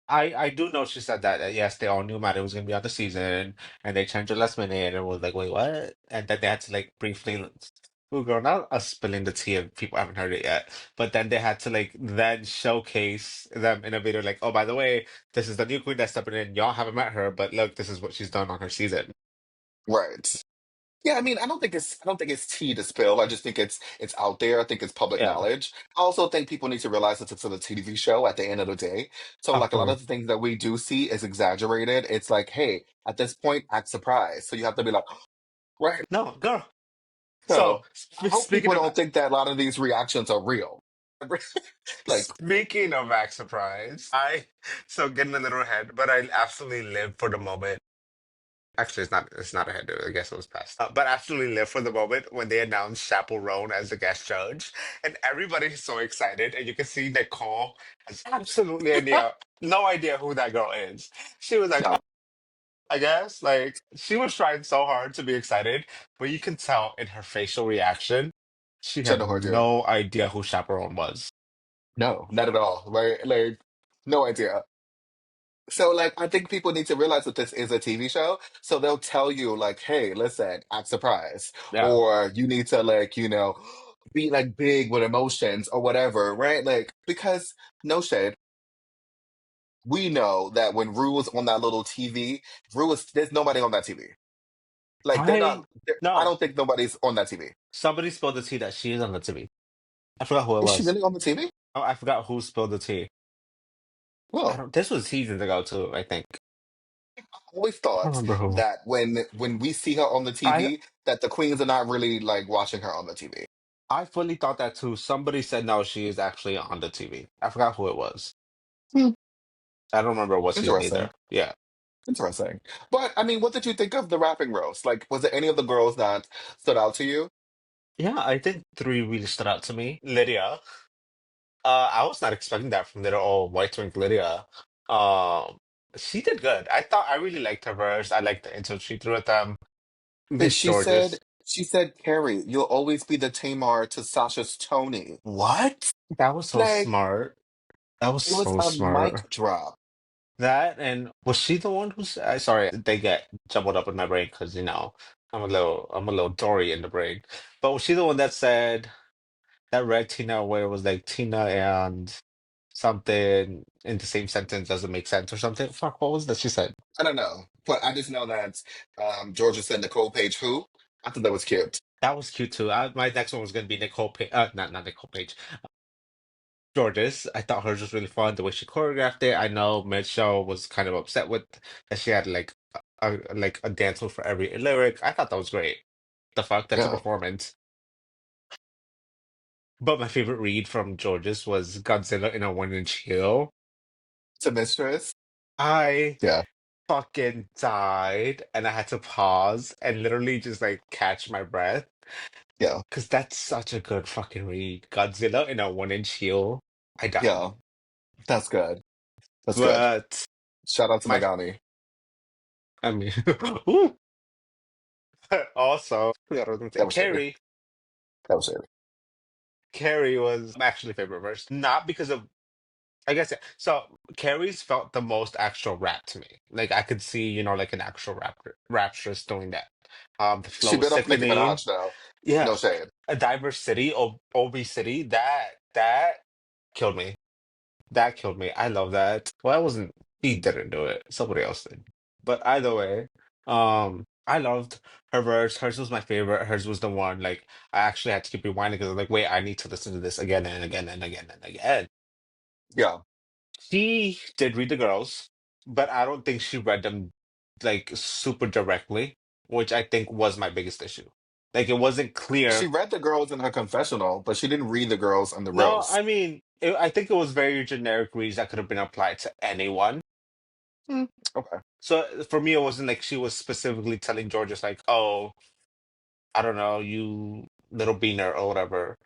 I do know she said that, yes, they all knew Maddie was gonna be on the season, and they changed her last minute and was like, wait, what? And then they had to like briefly, oh girl, not us spilling the tea if people haven't heard it yet, but then they had to like then showcase them in a video like, oh, by the way, this is the new queen that's stepping in. Y'all haven't met her, but look, this is what she's done on her season. Right. Yeah, I mean, I don't think it's tea to spill. I just think it's out there. I think it's public Yeah, knowledge. I also think people need to realize that it's a TV show at the end of the day. So of a lot course. of the things that we do see is exaggerated. It's like, hey, at this point, act surprised. So you have to be like, right. No, girl. So So I hope speaking people of don't think that a lot of these reactions are real. Like, speaking of act surprise, I so getting a little ahead, but I absolutely live for the moment. Actually, it's not ahead. I guess it was past. But absolutely live for the moment when they announced Chaperone as the guest judge, and everybody's so excited, and you can see Nicole has absolutely no idea who that girl is. She was like, no, "Oh, I guess," like she was trying so hard to be excited, but you can tell in her facial reaction, she she had had no idea. no idea who Chaperone was. No, not at all. Right? Like, no idea. So, like, I think people need to realize that this is a TV show. So they'll tell you, like, hey, listen, act surprised. Yeah. Or you need to, like, be like big with emotions or whatever, right? Like, because no shade, we know that when Rue was on that little TV, there's nobody on that TV. Like, I I no. don't think nobody's on that TV. Somebody spilled the tea that she is on the TV. I forgot who it Is she was. really on the TV? Oh, I forgot who spilled the tea. I Well, don't. This was seasons ago too. I think. I always I don't thought remember who. that when we see her on the I TV, that the queens are not really like watching her on the TV. I fully thought that too. Somebody said no, she is actually on the TV. I forgot who it was. Hmm, I don't remember what season interesting. either. Yeah. Interesting. But I mean, what did you think of the rapping roast? Like, was there any of the girls that stood out to you? Yeah, I think three really stood out to me. Lydia. I was not expecting that from little old white twink Lydia. Um, she did good. I really liked her verse. I liked the intro she threw at them. And Miss Georges. she said, Carrie, you'll always be the Tamar to Sasha's Tony. What? That was so Like, smart. That was it was so a smart. mic drop. That and was she the one who's sorry, they get jumbled up in my brain because I'm a little Dory in the brain. But was she the one that said that read Tina where it was like Tina and something in the same sentence doesn't make sense or something? Fuck, what was that she said? I don't know. But I just know that Georgia said Nicole Page who? I thought that was cute. That was cute too. My next one was gonna be Nicole Page, not Nicole Page, Georges. I thought hers was really fun the way she choreographed it. I know Mitchell was kind of upset with that she had like like a dance move for every lyric. I thought that was great. The fuck, that's a Yeah. performance. But my favorite read from Georges was Godzilla in a 1 inch heel. To Mistress? I Yeah. fucking died and I had to pause and literally just like catch my breath Yeah. because that's such a good fucking read. Godzilla in a 1 inch heel. I died. Yeah. That's good. That's good. But Shout out to my, Megami. I mean, ooh, also, I don't That think was shady. That was shady. Carrie was my actually favorite verse. Not because of I guess yeah. So Carrie's felt the most actual rap to me. Like I could see, like an actual rapturous doing that. The She flow was bit off Nicki sickening. Minaj though. Yeah, No shade. a diverse city, obesity. That killed me. That killed me. I love that. Well, I wasn't. He didn't do it. Somebody else did. But either way, I loved her verse. Hers was my favorite. Hers was the one like I actually had to keep rewinding because I was like, wait, I need to listen to this again and again and again and again. Yeah. She did read the girls, but I don't think she read them like super directly, which I think was my biggest issue. Like it wasn't She clear. read the girls in her confessional, but she didn't read the girls on the No, roast. I mean, I think it was very generic reads that could have been applied to anyone. Hmm, okay. So for me, it wasn't like she was specifically telling Georges like, "Oh, I don't know, you little beaner or whatever."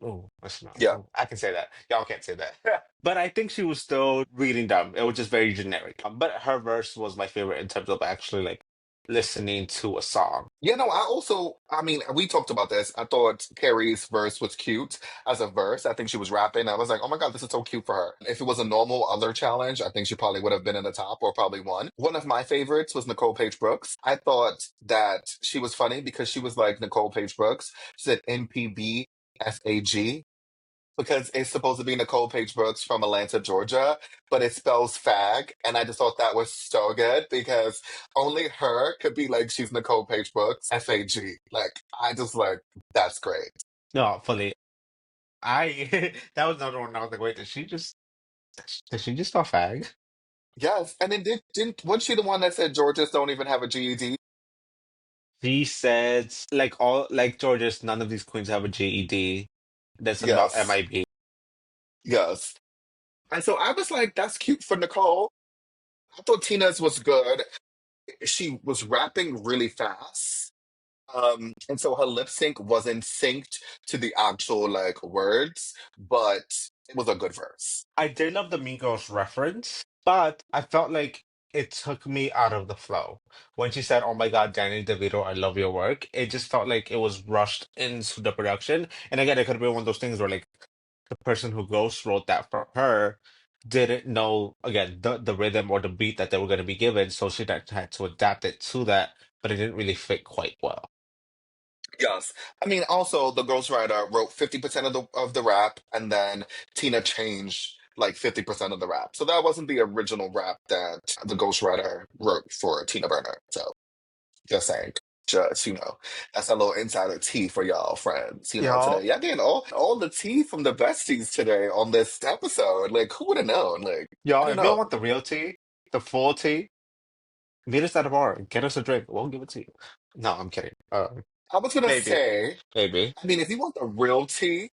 Oh, that's not. Yeah. Oh, I can say that. Y'all can't say that. But I think she was still reading them. It was just very generic. But her verse was my favorite in terms of actually like listening to a song. Yeah, no, I mean, we talked about this. I thought Carrie's verse was cute as a verse. I think she was rapping. I was like, oh my God, this is so cute for her. If it was a normal other challenge, I think she probably would have been in the top or probably won. One of my favorites was Nicole Page Brooks. I thought that she was funny because she was like Nicole Page Brooks. She said NPBFAG because it's supposed to be Nicole Page Brooks from Atlanta, Georgia, but it spells fag. And I just thought that was so good because only her could be like, she's Nicole Page Brooks, FAG. Like, I just like, that's great. No, fully. I that was another one. I was like, wait, did she just spell fag? Yes. And then wasn't she the one that said Georgias don't even have a GED? She said like all like Georges, none of these queens have a GED. That's about Yes. MIB. Yes. And so I was like, that's cute for Nicole. I thought Tina's was good. She was rapping really fast. And so her lip sync wasn't synced to the actual like words, but it was a good verse. I did love the Migos reference, but I felt like it took me out of the flow. When she said, "Oh my God, Danny DeVito, I love your work," it just felt like it was rushed into the production. And again, it could have been one of those things where like the person who ghost wrote that for her didn't know again the rhythm or the beat that they were going to be given, so she had to adapt it to that, but it didn't really fit quite well. Yes. I mean, also the ghostwriter wrote 50% of the rap, and then Tina changed like 50% of the rap. So that wasn't the original rap that the ghostwriter wrote for Tina Burner. So just saying. Just, that's a little insider tea for y'all friends, today. Y'all, Y'all getting all the tea from the besties today on this episode. Like, who would have known? Like, I y'all, don't if y'all know. want the real tea, the full tea, meet us at a bar, get us a drink. We'll give it to you. No, I'm kidding. I was gonna Maybe, say, maybe. I mean, if you want the real tea,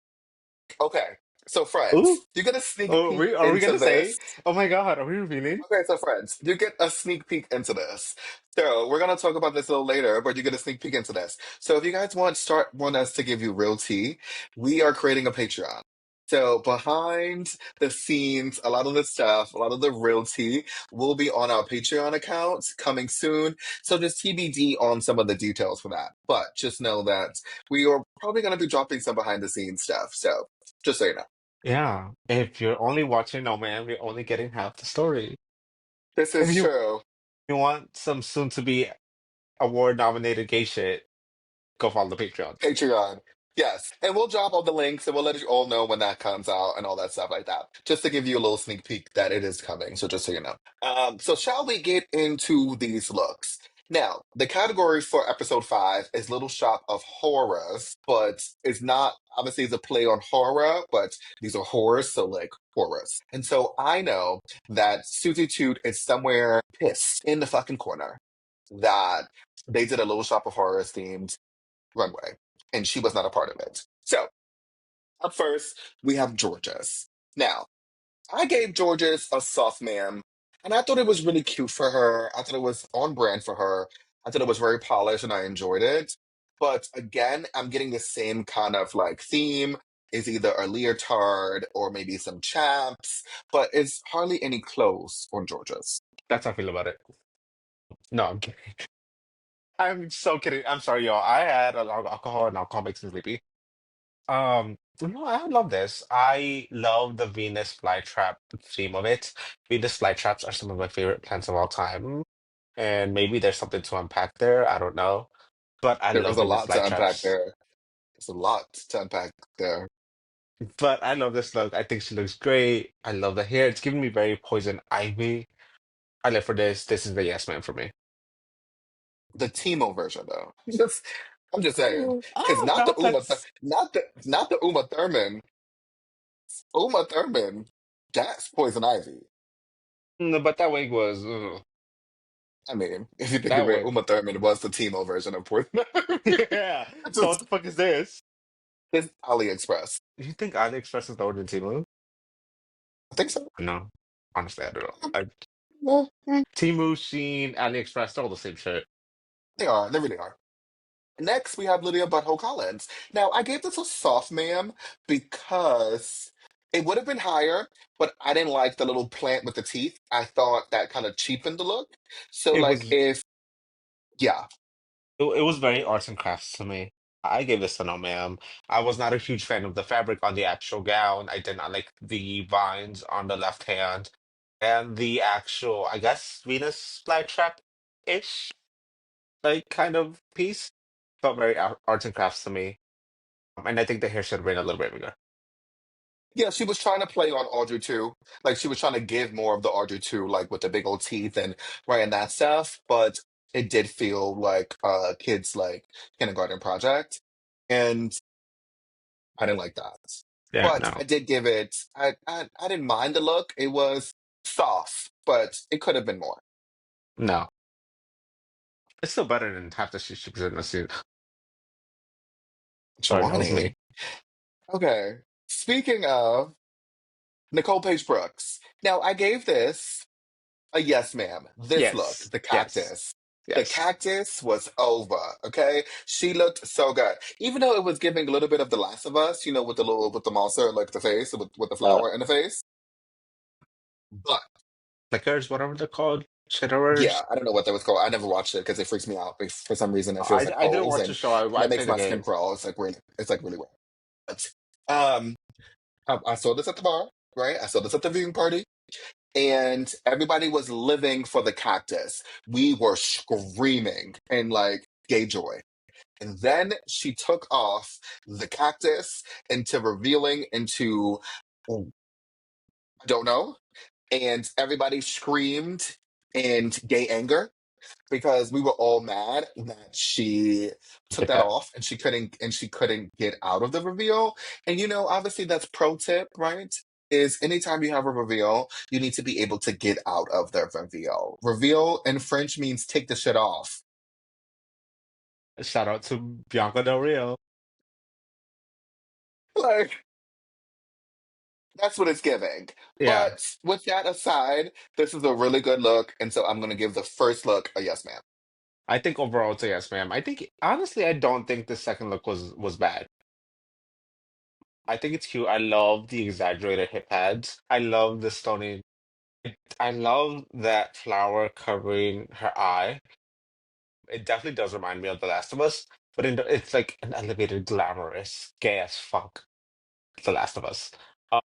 okay. So Ooh, friends, you get a sneak oh, peek are we into gonna say? this. Oh my God, are we revealing? Okay, so friends, you get a sneak peek into this. So we're gonna talk about this a little later, but you get a sneak peek into this. So if you guys want us to give you real tea, we are creating a Patreon. So behind the scenes, a lot of the stuff, a lot of the real tea will be on our Patreon account coming soon. So just TBD on some of the details for that. But just know that we are probably gonna be dropping some behind the scenes stuff. So just so you know. Yeah. If you're only watching, oh man, we're only getting half the story. This If is true. you want some soon to be award nominated gay shit, go follow the Patreon. Patreon. Yes. And we'll drop all the links and we'll let you all know when that comes out and all that stuff like that. Just to give you a little sneak peek that it is coming. So just so you know. So shall we get into these looks? Now, the category for episode 5 is Little Shop of Horrors, but it's not obviously it's a play on horror, but these are horrors, so like horrors. And so I know that Susie Toot is somewhere pissed in the fucking corner that they did a Little Shop of Horrors themed runway, and she was not a part of it. So, up first, we have Georges. Now, I gave Georges a soft ma'am, and I thought it was really cute for her. I thought it was on brand for her. I thought it was very polished, and I enjoyed it. But again, I'm getting the same kind of like theme. Is either a leotard or maybe some chaps, but it's hardly any clothes on Georges. That's how I feel about it. No, I'm kidding. I'm so kidding. I'm sorry, y'all. I had a lot of alcohol and alcohol makes me sleepy. I love this. I love the Venus flytrap theme of it. Venus flytraps are some of my favorite plants of all time. And maybe there's something to unpack there. I don't know. But I There is love a Venus lot to unpack flytraps. there. There's a lot to unpack there. But I love this look. I think she looks great. I love the hair. It's giving me very poison ivy. I live for this. This is the yes man for me. The Timo version, though. I'm just saying, because Oh, no, that's Not the Uma Thurman. Uma Thurman, that's Poison Ivy. no, but that wig was I mean, if you think that of it, wig. Uma Thurman was the Timo version of Poison Ivy. Yeah. So what Just the fuck is this? it's AliExpress. You think AliExpress is the origin Temu? I think so. No, honestly, I don't know. I, Well, Temu, Shein, AliExpress, they're all the same shit. they are. They really are. Next, we have Lydia Butthole Collins. Now, I gave this a soft ma'am because it would have been higher, but I didn't like the little plant with the teeth. I thought that kind of cheapened the look. So, It like, was if, yeah, it was very arts and crafts to me. I gave this a no, ma'am. I was not a huge fan of the fabric on the actual gown. I did not like the vines on the left hand and the actual, I guess, Venus flytrap-ish, like kind of piece. Felt very arts and crafts to me. And I think the hair should have been a little bit bigger. yeah, she was trying to play on Audrey too. Like, she was trying to give more of the Audrey too, like with the big old teeth and wearing that stuff. But it did feel like kids like kindergarten project. And I didn't like that. Yeah, But no, I did give it, I didn't mind the look. It was soft, but it could have been more. no. It's still better than half the shit she was in the suit. Sorry, that was Jhoany. me. Okay. Speaking of Nicole Page Brooks. Now, I gave this a yes, ma'am. This look, Yes, the yes, cactus. The yes. cactus was over, okay? She looked so good. Even though it was giving a little bit of The Last of Us, with the monster, like the face, with the Uh, flower in the face. But Flickers, whatever they're called, yeah, shitterers. I don't know what that was called. I never watched it because it freaks me out. For some reason, it feels like I didn't holes watch the and show. I that played makes the my skin game. crawl. It's like really weird. But, um, I saw this at the bar, right? I saw this at the viewing party. and everybody was living for the cactus. We were screaming and like gay joy. And then she took off the cactus into revealing into, oh, I don't know. And everybody screamed in gay anger because we were all mad that she took Get that that. off and she couldn't get out of the reveal. And obviously that's pro tip, right? Is anytime you have a reveal, you need to be able to get out of the reveal. Reveal in French means take the shit off. Shout out to Bianca Del Rio. Like that's what it's giving. Yeah. But with that aside, this is a really good look, and so I'm gonna give the first look a yes, ma'am. I think overall it's a yes, ma'am. I think honestly, I don't think the second look was bad. I think it's cute. I love the exaggerated hip pads. I love the stony. I love that flower covering her eye. It definitely does remind me of The Last of Us, but it's like an elevated, glamorous, gay as fuck The Last of Us. Uh,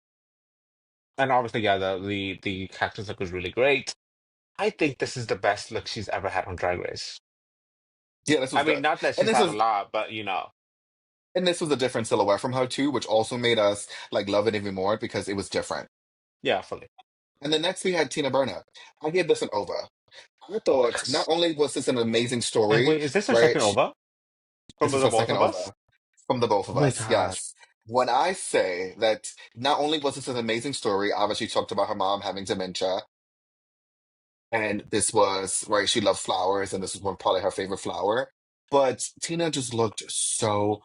and obviously, yeah, the cactus look was really great. I think this is the best look she's ever had on Drag Race. Yeah, this I was mean, good. not that And she's this had a was lot, but you know, and this was a different silhouette from her too, which also made us like love it even more because it was different. yeah, fully. And then next we had Tina Burner. I gave this an over. I Oh, thought not only was this an amazing and story, wait, is this her right? second over from This is the her both second of us? over from the both Oh of my us. God. Yes. When I say that not only was this an amazing story, obviously she talked about her mom having dementia, and this was right, she loved flowers, and this was one probably her favorite flower. But Tina just looked so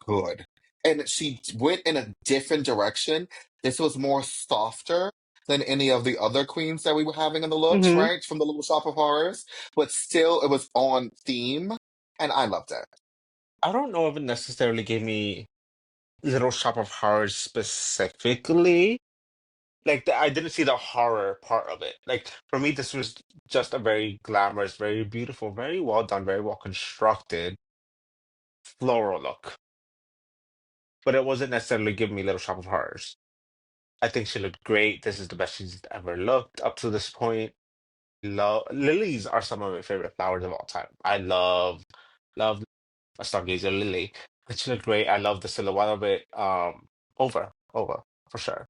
good. And she went in a different direction. This was more softer than any of the other queens that we were having in the looks, Hmm. right? From the Little Shop of Horrors. But still, it was on theme. And I loved it. I don't know if it necessarily gave me Little Shop of Horrors specifically. Like I didn't see the horror part of it. Like for me, this was just a very glamorous, very beautiful, very well done, very well constructed floral look. But it wasn't necessarily giving me Little Shop of Horrors. I think she looked great. This is the best she's ever looked up to this point. Love lilies are some of my favorite flowers of all time. I love a stargazer lily. It looked great. I love the silhouette of it. Over for sure.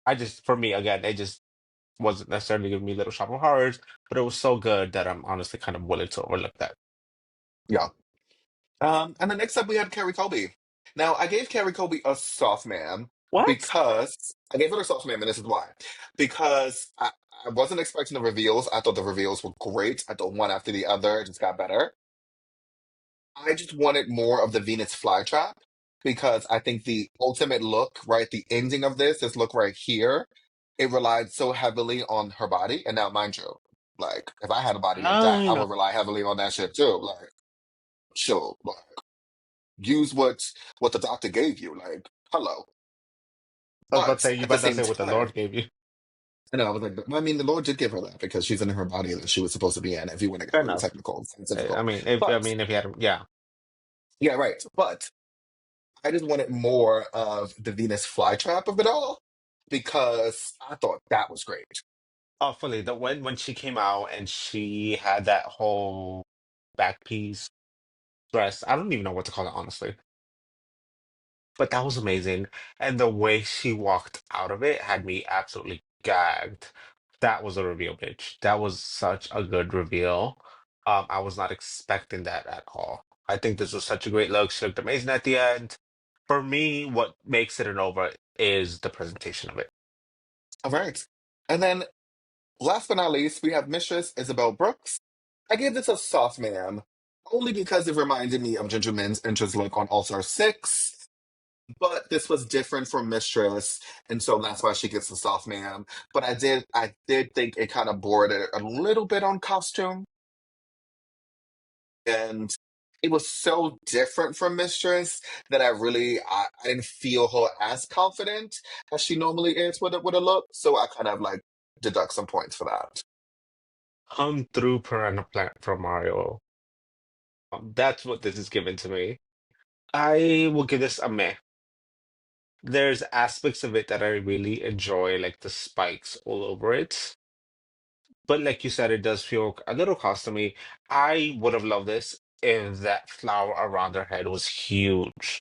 I just for me again, it just wasn't necessarily giving me Little Shop of Horrors, but it was so good that I'm honestly kind of willing to overlook that. Yeah. And then next up, we had Carrie Colby. Now, I gave Carrie Colby a soft ma'am What? because I gave her a soft ma'am, and this is why. Because I wasn't expecting the reveals. I thought the reveals were great. I thought one after the other just got better. I just wanted more of the Venus flytrap because I think the ultimate look, right, the ending of this look right here, it relied so heavily on her body. And now, mind you, like if I had a body like that, I I know. would rely heavily on that shit too. Like, sure, like, use what the doctor gave you. Like, hello. I was about to But say you at the better not same say what the Lord time, gave you. I know I was like, I mean, the Lord did give her that because she's in her body that she was supposed to be in. If you want to get Fair really enough. technical, I scientific, mean, but if you had, yeah. yeah, right. But I just wanted more of the Venus flytrap of it all because I thought that was great. Oh, fully. The when she came out and she had that whole back piece dress. I don't even know what to call it, honestly. But that was amazing. And the way she walked out of it had me absolutely gagged. That was a reveal, bitch. That was such a good reveal. I was not expecting that at all. I think this was such a great look. She looked amazing at the end. For me, what makes it an over is the presentation of it. All right. And then last but not least, we have Mistress Isabelle Brooks. I gave this a soft ma'am only because it reminded me of Ginger Min's entrance look on All Star 6. But this was different from Mistress, and so that's why she gets the soft ma'am. But I did think it kind of bored it a little bit on costume, and it was so different from Mistress that I didn't feel her as confident as she normally is with a look. So I kind of like deduct some points for that. Come through Piranha Plant from Mario. That's what this is given to me. I will give this a meh. there's aspects of it that I really enjoy, like the spikes all over it. But like you said, it does feel a little costumey. I would have loved this if that flower around her head was huge.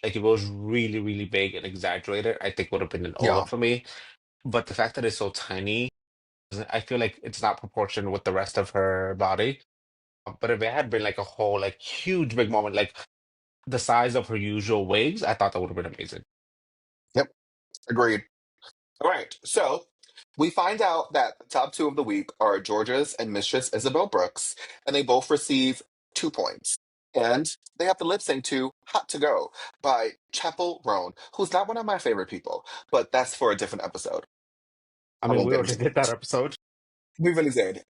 Like if it was really, really big and exaggerated, I think would have been an over Yeah. for me. But the fact that it's so tiny, I feel like it's not proportioned with the rest of her body. But if it had been like a whole, like huge big moment, like the size of her usual wigs, I thought that would have been amazing. Yep. Agreed. All right. So we find out that the top two of the week are Georges and Mistress Isabelle Brooks, and they both receive 2 points. And they have to lip sync to Hot to Go by Chapel Roan, who's not one of my favorite people, but that's for a different episode. I I mean, won't we get already into did that that. episode. We really did.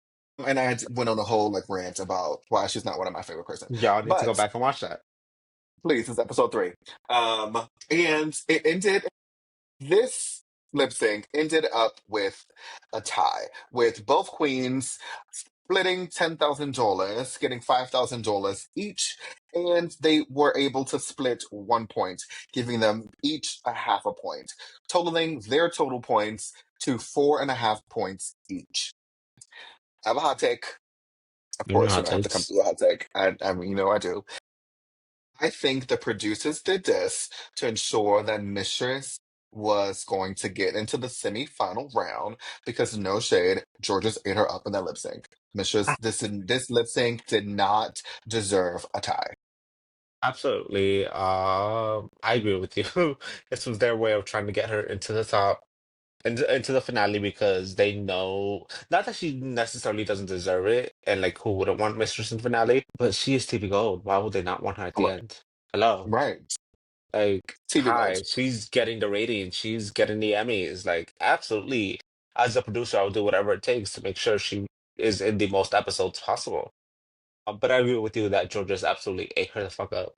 And I went on a whole like rant about why she's not one of my favorite person. Y'all need to go But back and watch that. please, it's episode 3. And it ended. This lip sync ended up with a tie, with both queens splitting $10,000, getting $5,000 each, and they were able to split 1 point, giving them each a half a point, totaling their total points to 4.5 points each. I have a hot take. Of You know course, how you know, it I have to come takes. through a hot take. I mean, I do. I think the producers did this to ensure that Mistress was going to get into the semi-final round because no shade, Georges ate her up in that lip sync. Mistress, this lip sync did not deserve a tie. Absolutely. I agree with you. This was their way of trying to get her into the top, into the finale because they know not that she necessarily doesn't deserve it, and like who wouldn't want Mistress in the finale, but she is TV Gold. Why would they not want her at the Right. end? Hello. Right. Like, TV Gold. hi, she's getting the ratings, she's getting the Emmys. Like, absolutely. As a producer, I'll do whatever it takes to make sure she is in the most episodes possible. But I agree with you that Georgia's absolutely ate her the fuck up.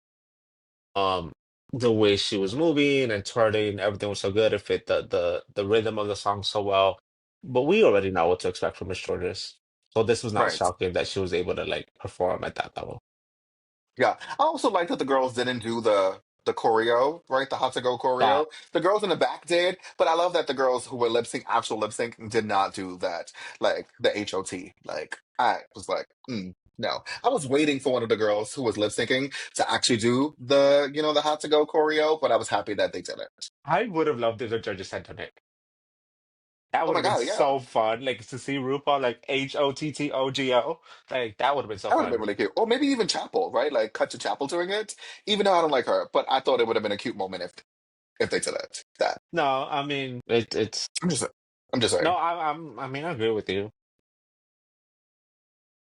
Um, the way she was moving and twirling, everything was so good. It fit the rhythm of the song so well. But we already know what to expect from Miss Georges. So this was not Right. shocking that she was able to like perform at that level. Yeah. I also like that the girls didn't do the choreo, right? The hot to go That choreo. The girls in the back did, but I love that the girls who were lip sync, actual lip sync, did not do that. Like the HOT. Like I was like, no. I was waiting for one of the girls who was lip syncing to actually do the hot to go choreo, but I was happy that they did it. I would have loved if the judges had done it. That Oh would my have been god, yeah. so fun. Like to see RuPaul like HOTTOGO. Like that would have been so That would have been fun. really cute. Or maybe even Chapel, right? Like cut to Chapel doing it. Even though I don't like her, but I thought it would have been a cute moment if they did it. That. No, I mean it's I'm just I'm just no, saying. I mean I agree with you.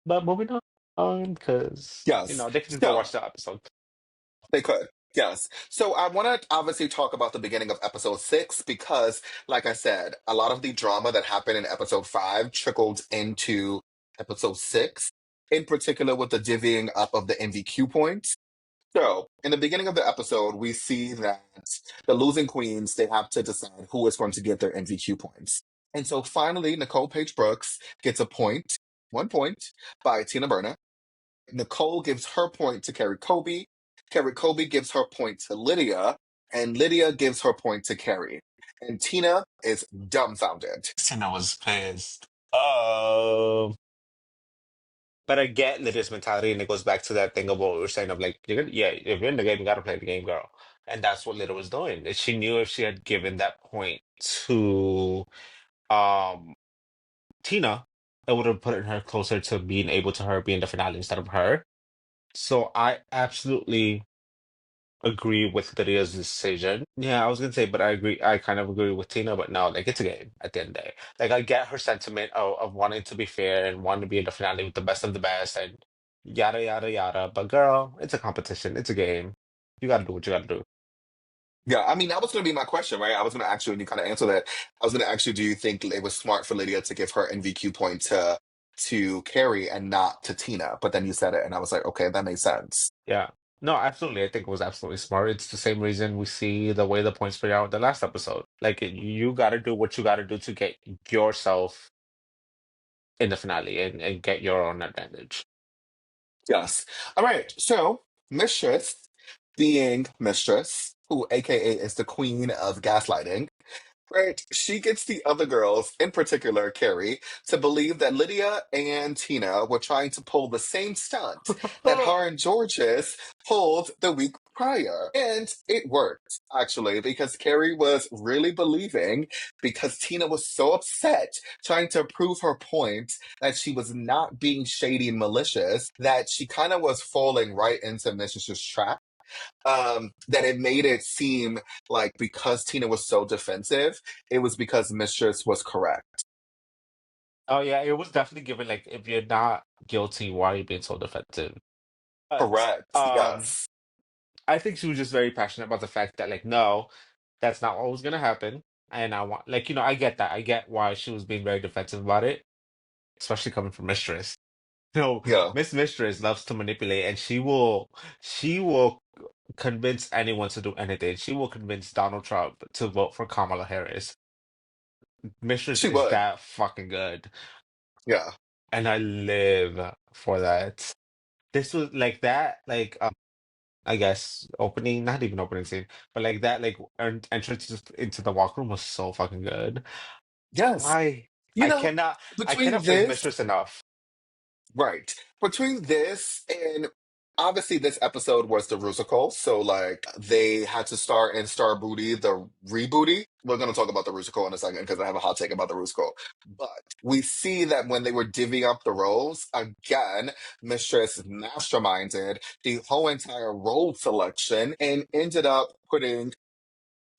But moving on, because Yes. they can just go So watch the episode. they could. Yes. So I want to obviously talk about the beginning of episode 6 because, like I said, a lot of the drama that happened in episode 5 trickled into episode 6, in particular with the divvying up of the MVQ points. So, in the beginning of the episode, we see that the losing queens, they have to decide who is going to get their MVQ points. And so finally, Nicole Paige Brooks gets a point, 1 point, by Tina Burner. Nicole gives her point to Carrie Kobe. Carrie Kobe gives her point to Lydia, and Lydia gives her point to Carrie. And Tina is dumbfounded. Tina was pissed. Oh, but I get Lydia's mentality, and it goes back to that thing of what we were saying of like, yeah, if you're in the game, you gotta play the game, girl. And that's what Lydia was doing. She knew if she had given that point to um Tina, it would have put her closer to being able to her being the finale instead of her. So I absolutely agree with Lydia's decision. Yeah, I was gonna say, but I agree. I kind of agree with Tina, but no, like it's a game at the end of the day. Like I get her sentiment of wanting to be fair and wanting to be in the finale with the best of the best and yada yada yada. But girl, it's a competition. It's a game. You gotta do what you gotta do. Yeah, I mean, that was going to be my question, right? I was going to ask you, and you kind of answer that. I was going to ask you, do you think it was smart for Lydia to give her NVQ point to Carrie and not to Tina? But then you said it, and I was like, okay, that makes sense. Yeah. No, absolutely. I think it was absolutely smart. It's the same reason we see the way the points play out in the last episode. Like you gotta do what you gotta do to get yourself in the finale and get your own advantage. Yes. All right. So, Mistress being Mistress, who AKA is the queen of gaslighting. Right. She gets the other girls, in particular Carrie, to believe that Lydia and Tina were trying to pull the same stunt that her and Georges pulled the week prior. And it worked, actually, because Carrie was really believing, because Tina was so upset trying to prove her point that she was not being shady and malicious, that she kind of was falling right into Mrs. trap, that it made it seem like because Tina was so defensive, it was because Mistress was correct. Oh yeah, it was definitely given like if you're not guilty, why are you being so defensive? But Correct. Yes. I think she was just very passionate about the fact that like no, that's not what was gonna happen. And I want like I get that. I get why she was being very defensive about it, especially coming from Mistress. Yeah. Miss Mistress loves to manipulate and she will convince anyone to do anything. She will convince Donald Trump to vote for Kamala Harris. Mistress She is would. that fucking good. Yeah. And I live for that. This was like that, like I guess opening, not even opening scene, but like that, like entrance into the walk room was so fucking good. Yes. I You I know, cannot I between cannot praise this, Mistress enough. right, between this and obviously this episode was the Rusical, so like they had to star in Star Booty, the rebooty. We're gonna talk about the Rusical in a second because I have a hot take about the Rusical. But we see that when they were divvying up the roles, again, Mistress masterminded the whole entire role selection and ended up putting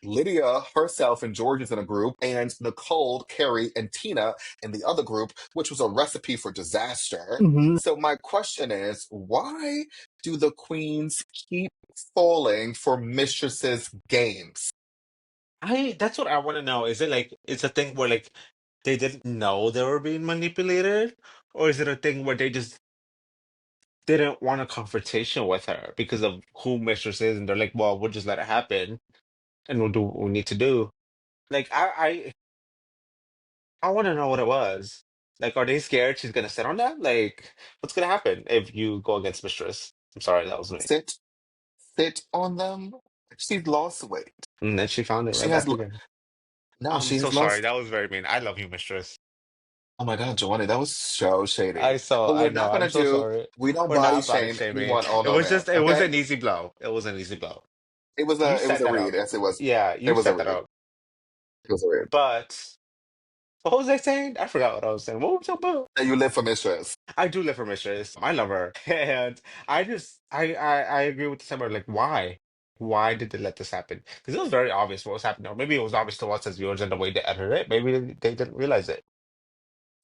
Lydia herself and George is in a group, and Nicole, Carrie, and Tina in the other group, which was a recipe for disaster. Mhm. So, my question is, why do the queens keep falling for Mistress's games? I That's what I want to know. Is it like it's a thing where like they didn't know they were being manipulated, or is it a thing where they just didn't want a confrontation with her because of who Mistress is, and they're like, well, we'll just let it happen and we'll do what we need to do. Like I want to know what it was. Like, are they scared she's gonna sit on them? Like, what's gonna happen if you go against Mistress? I'm sorry, that was me. Sit, sit on them. She's lost weight. And then she found it She right has, back again. no, I'm so she's sorry. lost. That was very mean. I love you, Mistress. Oh my God, Jhoany, that was so shady. But I we're know. not I'm gonna so do, sorry. we don't We're body not body shame shaming. anyone on our man, It was okay? an easy blow. It was an easy blow. You It was set a that read. up. Yes, it was. Yeah, It you was a set that read. up. It was a read. But what was I saying? I forgot what I was saying. What was I about? That you live for Mistress. I do live for Mistress. I love her. And I agree with the summer. Like, why? Why did they let this happen? Because it was very obvious what was happening. Or maybe it was obvious to us as viewers in the way they edited it. Maybe they didn't realize it.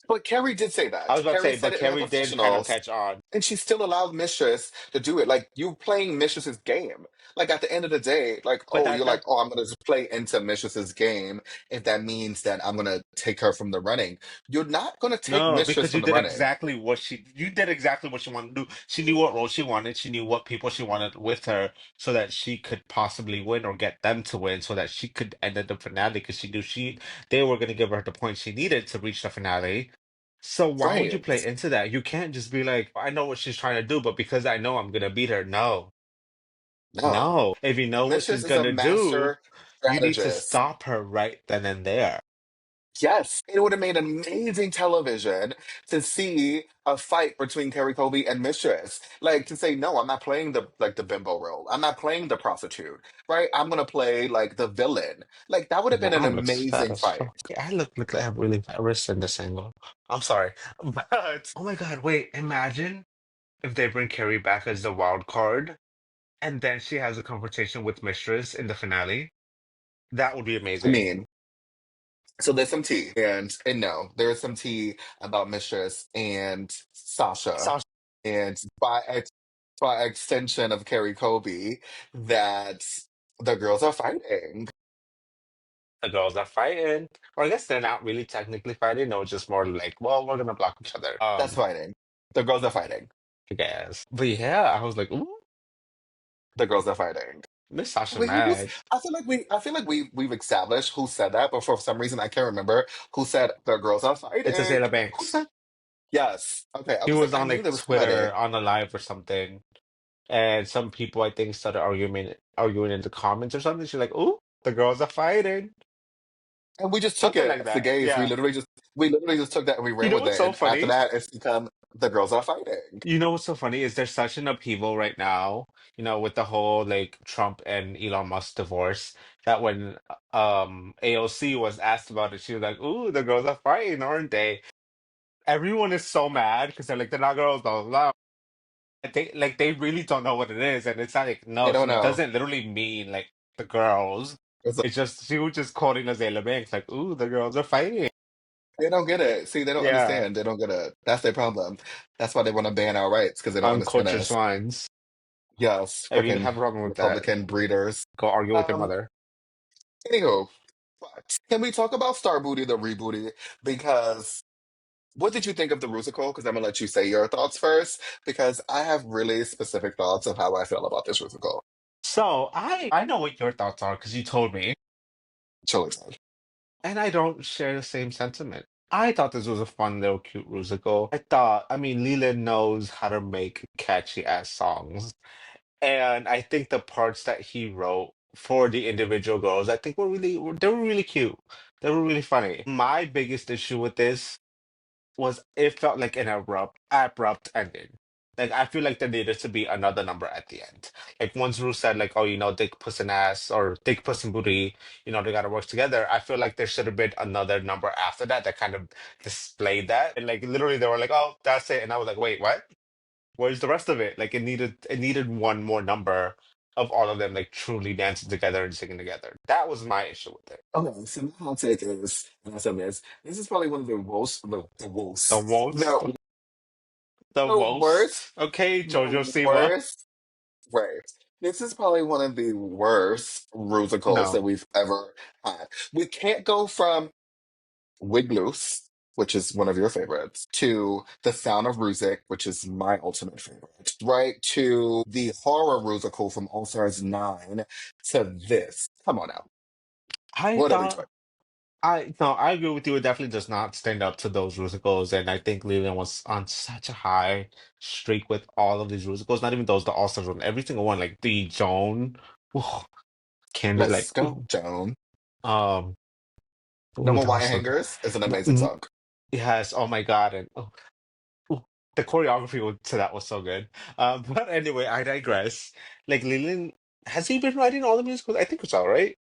But Carrie did say I that. was about to Carrie say, said but it in the Carrie did kind of confessionals, catch on. and she still allowed Mistress to do it. Like, you playing Mistress's game. Like, at the end of the day, like, But oh, you're like, that oh, I'm going to just play into Mistress's game if that means that I'm going to take her from the running. You're not going to take no, Mistress because from the running. you did exactly what she wanted to do. She knew what role she wanted. She knew what people she wanted with her so that she could possibly win or get them to win so that she could end at the finale because she knew they were going to give her the points she needed to reach the finale. So why would you Right. play into that? You can't just be like, I know what she's trying to do, but because I know I'm gonna beat her. No, No. no. If you know what she's Mistress is a gonna do, master you need to strategist. stop her right then and there. Yes, it would have made amazing television to see a fight between Terry Colby and Mistress. Like to say, no, I'm not playing the like the bimbo role. I'm not playing the prostitute, right? I'm gonna play like the villain. Like that would have been an Mom looks fat amazing as fight. fuck. I look like I have really fat wrists in this angle. I'm sorry. But oh my god, wait, imagine if they bring Carrie back as the wild card and then she has a confrontation with Mistress in the finale. That would be I amazing. mean, so there's some tea, and no, there's some tea about Mistress and Sasha, Sasha, and by extension of Carrie Colby, that the girls are fighting. the girls are fighting. Or I guess they're not really technically fighting, no, just more like, well, we're gonna block each other. That's fighting. The girls are fighting. I guess. But yeah, I was like, ooh, The girls are fighting. Miss Sasha Wait, who was? mad. I feel like we've established who said that, but for some reason I can't remember who said the girls are It's a fighting. Azalea Who Banks. said yes? Okay, I He was was like, I on knew like they was fighting. Twitter on a live or something. and some people I think started arguing in the comments or something. She's like, "Ooh, the girls are fighting," And we just took something it like as the that. gays. Yeah. We literally just took that and we You ran know with what's it. so And after funny? that, it's become the girls are fighting. You know what's so funny is there's such an upheaval right now, with the whole like Trump and Elon Musk divorce, that when AOC was asked about it, she was like, "Ooh, the girls are fighting, aren't they?" Everyone is so mad because they're not girls, blah blah blah. They really don't know what it is, and it's not like They no, don't she know. doesn't literally mean like the girls. It's like, It's just she was just quoting Azalea Banks like, "Ooh, the girls are fighting." they don't get it. See, they don't Yeah, understand. They don't get it. That's their problem. That's why they want to ban our rights because they don't understand uncultured us. swines. Yes, If you freaking have a problem with that, Republican breeders. go argue with your Um, mother. Anywho, but can we talk about Star Booty, the rebooty? Because what did you think of the musical? Because I'm gonna let you say your thoughts first, because I have really specific thoughts of how I feel about this musical. So I know what your thoughts are because you told me, Chill excited. and I don't share the same sentiment. I thought this was a fun little cute musical. I mean, Leland knows how to make catchy ass songs, and I think the parts that he wrote for the individual girls, I think they were really cute. They were really funny. My biggest issue with this was it felt like an abrupt ending. Like I feel like there needed to be another number at the end. Like once Ru said like, oh, dick puss and ass or dick puss and booty, they gotta work together. I feel like there should have been another number after that that kind of displayed that. And like literally they were like, oh, that's it. And I was like, wait, what? Where's the rest of it? Like it needed one more number of all of them like truly dancing together and singing together. That was my issue with it. Okay, so my hot take is, and I said this is probably one of The most, the the worst, most. Okay, Jojo the Siwa. worst way. This is probably one of the worst musicals No. that we've ever had. We can't go from Wig Loose, which is one of your favorites, to The Sound of Music, which is my ultimate favorite, right? To the horror musical from All Stars 9 to this. Come on now. I What are we thought doing? I no, I agree with you. It definitely does not stand up to those musicals, and I think Leland was on such a high streak with all of these musicals. Not even those, the All Stars one, every single one, like the Joan, ooh, Candace, Let's like go, Joan. um, No ooh, More that was Wire so good. Hangers is an amazing Mm, song. yes, oh my God, and ooh, the choreography to that was so good. But anyway, I digress. Like Leland, has he been writing all the musicals? I think it's all right.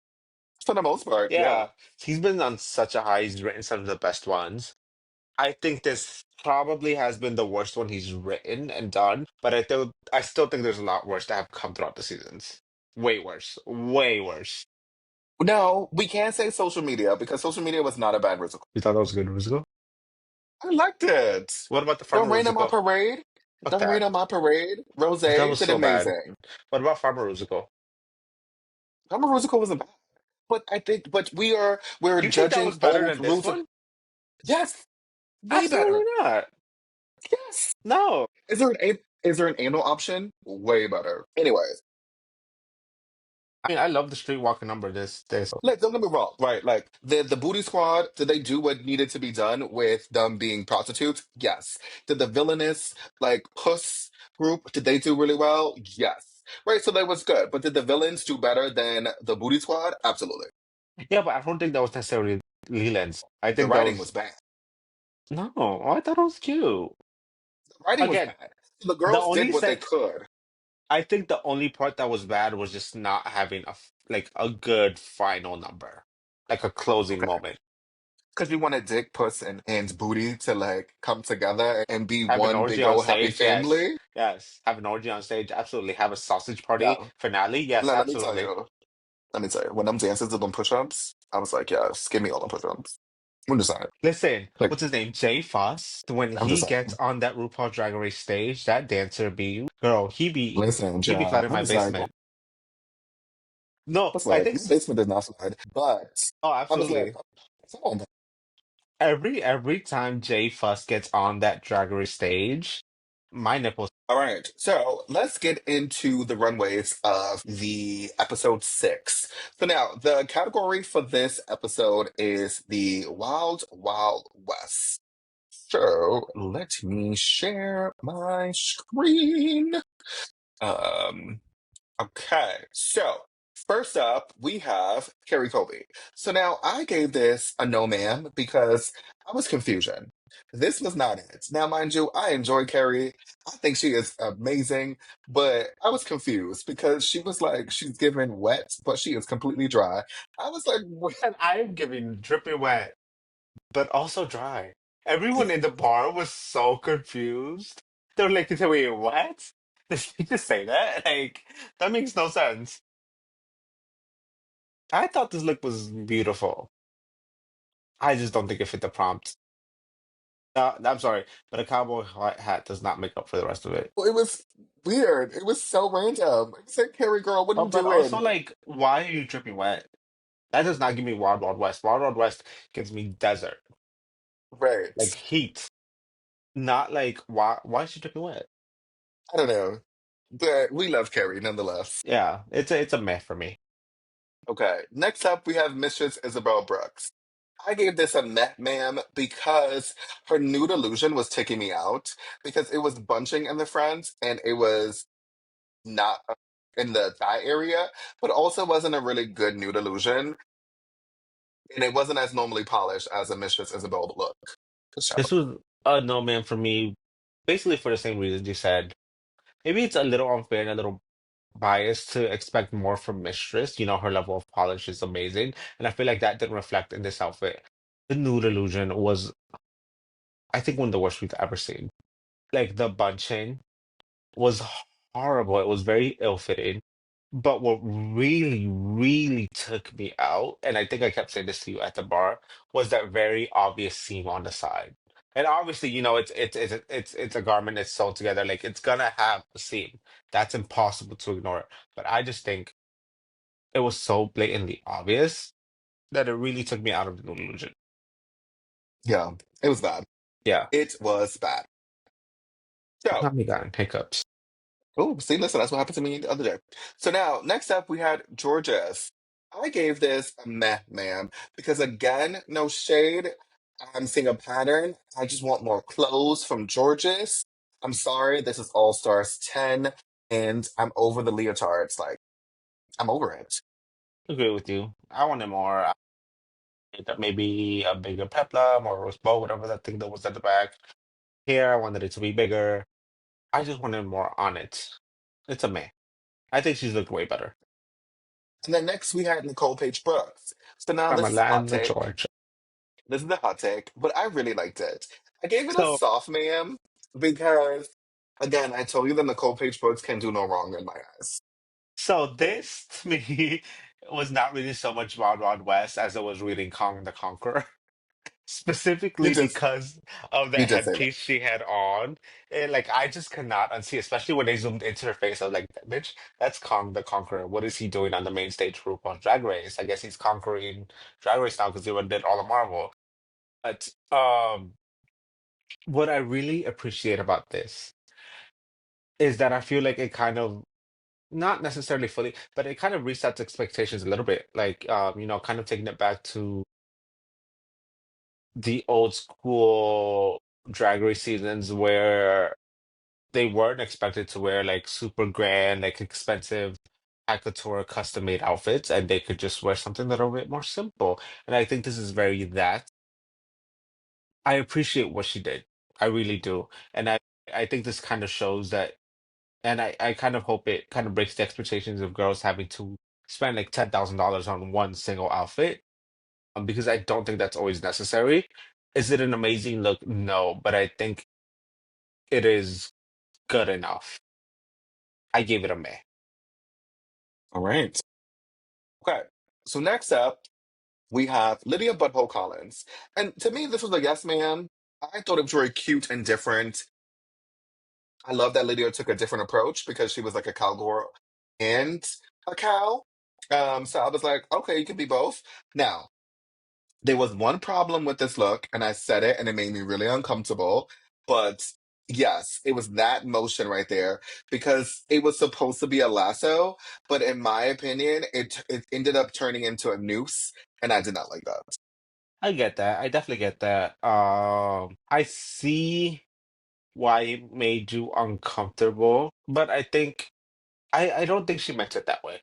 For the most part, yeah. Yeah, he's been on such a high. He's written some of the best ones. I think this probably has been the worst one he's written and done, but I still think there's a lot worse that have come throughout the seasons. Way worse. Way worse. No, we can't say social media because social media was not a bad musical. You thought that was a good musical? I liked it. What about the Farmer Don't Rain on My musical? Parade. Fuck Don't Rain that. on My Parade. Rose That was did so bad. amazing. What about Farmer musical? Summer musical wasn't bad. But I think, but we're You think that judging was better old than this music. one? Yes, way Absolutely better. not. Yes. No. Is there an anal option? Way better. Anyways, I mean, I love the street walking number. This. like don't get me wrong, right? Like the Booty Squad, did they do what needed to be done with them being prostitutes? Yes. Did the villainous like puss group, did they do really well? Yes. Right, so that was good. But did the villains do better than the Booty Squad? Absolutely. Yeah, but I don't think that was necessarily Leland's. I The think that writing was was bad. no. I thought it was cute. The writing was Again, bad. The the girls did only what they set. could. I think the only part that was bad was just not having like a good final number, like a closing Okay. moment. Because we wanted Dick, Puss, and Booty to like come together and be Have an one orgy big on old happy stage, yes, family. yes. Have an orgy on stage, absolutely. Have a sausage party Yeah. finale, yes, Let me tell absolutely. you. Let me tell you. When them dances did them push-ups, I was like, yes, give me all the push-ups. I'm just saying. Listen, Like, what's his name? Jay Foss. When I'm just he gets saying. on that RuPaul Drag Race stage, that dancer be girl. Listen, He be child. flat in I'm my just like, basement. No, what's I like, think. my basement is not slide. But Oh, I was like, absolutely. come on. Every time Jay Fuss gets on that Drag Race stage, my nipples. All right, so let's get into the runways of the episode 6. So now the category for this episode is the Wild Wild West. So let me share my screen. Um, okay, so first up we have Carrie Colby. So now I gave this a no ma'am because I was confusion. This was not it. Now, mind you, I enjoy Carrie. I think she is amazing, but I was confused because she was like, she's given wet, but she is completely dry. I was like, And I'm giving dripping wet, but also dry. Everyone in the bar was so confused. They were like, wait, what? Did she just say that? Like, that makes no sense. I thought this look was beautiful. I just don't think it fit the prompt. I'm sorry, but a cowboy hat does not make up for the rest of it. it was weird. It was so random. I said, Carrie girl, what are Oh, you but also, doing? like, why are you dripping wet? That does not give me Wild Wild West. Wild Wild West gives me desert, Right. like heat, not like why is she dripping wet? I don't know. But we love Carrie nonetheless. Yeah, it's a meh for me. Okay. Next up, we have Mistress Isabelle Brooks. I gave this a meh, ma'am, because her nude illusion was taking me out because it was bunching in the front and it was not in the thigh area, but also wasn't a really good nude illusion. And it wasn't as normally polished as a Mistress Isabelle look. So, This was a no man for me, basically for the same reasons you said. Maybe it's a little unfair and a little biased to expect more from Mistress. You know, her level of polish is amazing, and I feel like that didn't reflect in this outfit. The nude illusion was, I think, one of the worst we've ever seen. Like the bunching was horrible. It was very ill-fitting. But what really, really took me out, and I think I kept saying this to you at the bar, was that very obvious seam on the side. And obviously, you know, it's a garment that's sewn together. Like it's gonna have a seam. That's impossible to ignore. But I just think it was so blatantly obvious that it really took me out of the illusion. yeah, it was bad. Yeah. It was bad. So, Not me got hiccups. oh, see, listen, that's what happened to me the other day. So now, next up, we had Georges. I gave this a meh, ma'am, because again, no shade. I'm seeing a pattern. I just want more clothes from Georges. I'm sorry, this is All Stars 10, and I'm over the leotards. Like, I'm over it. Agree with you. I wanted more. I wanted maybe a bigger peplum or rose bow, whatever that thing that was at the back. Here, I wanted it to be bigger. I just wanted more on it. It's a meh. I think she's looked way better. And then next, we had Nicole Page Brooks. So now From this is a hot Atlanta, take. Georgia. This is the hot take, but I really liked it. I gave it a So, soft ma'am because, again, I told you that Nicole Page Brooks can do no wrong in my eyes. so this to me was not really so much Wild Wild West as it was reading Kong the Conqueror, You specifically just, because of the you just say headpiece she had on. And like, I just could not unsee, especially when they zoomed into her face. I was like, bitch, that's Kong the Conqueror. What is he doing on the main stage for RuPaul's Drag Race? I guess he's conquering Drag Race now because he did all of Marvel. But what I really appreciate about this is that I feel like it kind of not necessarily fully, but it kind of resets expectations a little bit. Like you know, kind of taking it back to the old school drag race seasons where they weren't expected to wear like super grand, like expensive haute couture custom made outfits, and they could just wear something that a little bit more simple. And I think this is very that. I appreciate what she did. I really do. And I think this kind of shows that. And I kind of hope it kind of breaks the expectations of girls having to spend like $10,000 on one single outfit, because I don't think that's always necessary. Is it an amazing look? No, but I think it is good enough. I gave it a meh. All right. Okay. So next up, we have Lydia Butthole Collins. And to me, this was a yes, ma'am. I thought it was very cute and different. I love that Lydia took a different approach because she was like a cowgirl and a cow. So I was like, okay, you can be both. Now, there was one problem with this look, and I said it, and it made me really uncomfortable. But yes, it was that motion right there because it was supposed to be a lasso, but in my opinion, it ended up turning into a noose, and I did not like that. I get that. I definitely get that. I see why it made you uncomfortable, but I think I don't think she meant it that way.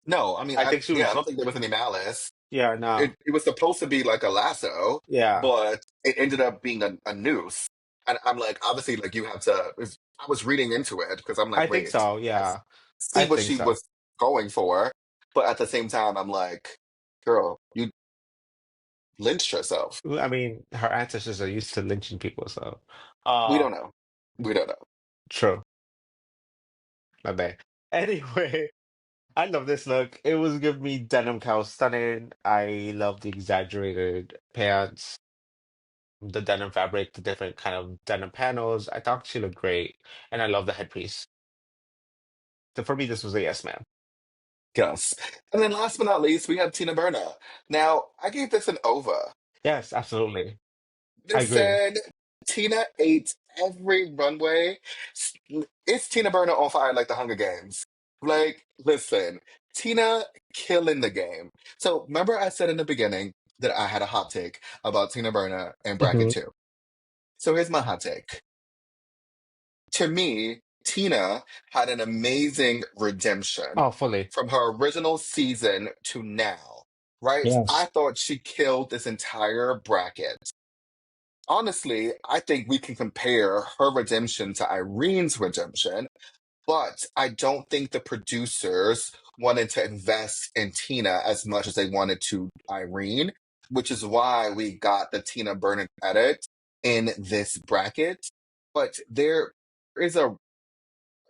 No, I mean, I think she yeah, I was, don't think there was any malice. yeah, no, It was supposed to be like a lasso, yeah, but it ended up being a noose. And I'm like, obviously, like you have to. I was reading into it because I'm I like, think wait, so. I Yeah, see I what think she so. was going for, but at the same time, I'm like, girl, you lynched yourself. I mean, her ancestors are used to lynching people, so We uh, don't know. We don't know. true. My bad. Anyway, I love this look. It was giving me denim cow stunning. I love the exaggerated pants, the denim fabric, the different kind of denim panels. I thought she looked great, and I love the headpiece. So for me, this was a yes, ma'am. Yes. And then last but not least, we have Tina Burner. Now, I gave this an over. Yes, absolutely. I agree. Listen, Tina ate every runway. It's Tina Burner on fire like the Hunger Games. Like, listen, Tina killing the game. So remember I said in the beginning that I had a hot take about Tina Burner and bracket Hmm. two. So here's my hot take. To me, Tina had an amazing redemption Oh, fully. from her original season to now, right? I Yes. thought she killed this entire bracket. Honestly, I think we can compare her redemption to Irene's redemption, but I don't think the producers wanted to invest in Tina as much as they wanted to Irene, which is why we got the Tina Burner edit in this bracket. But there is a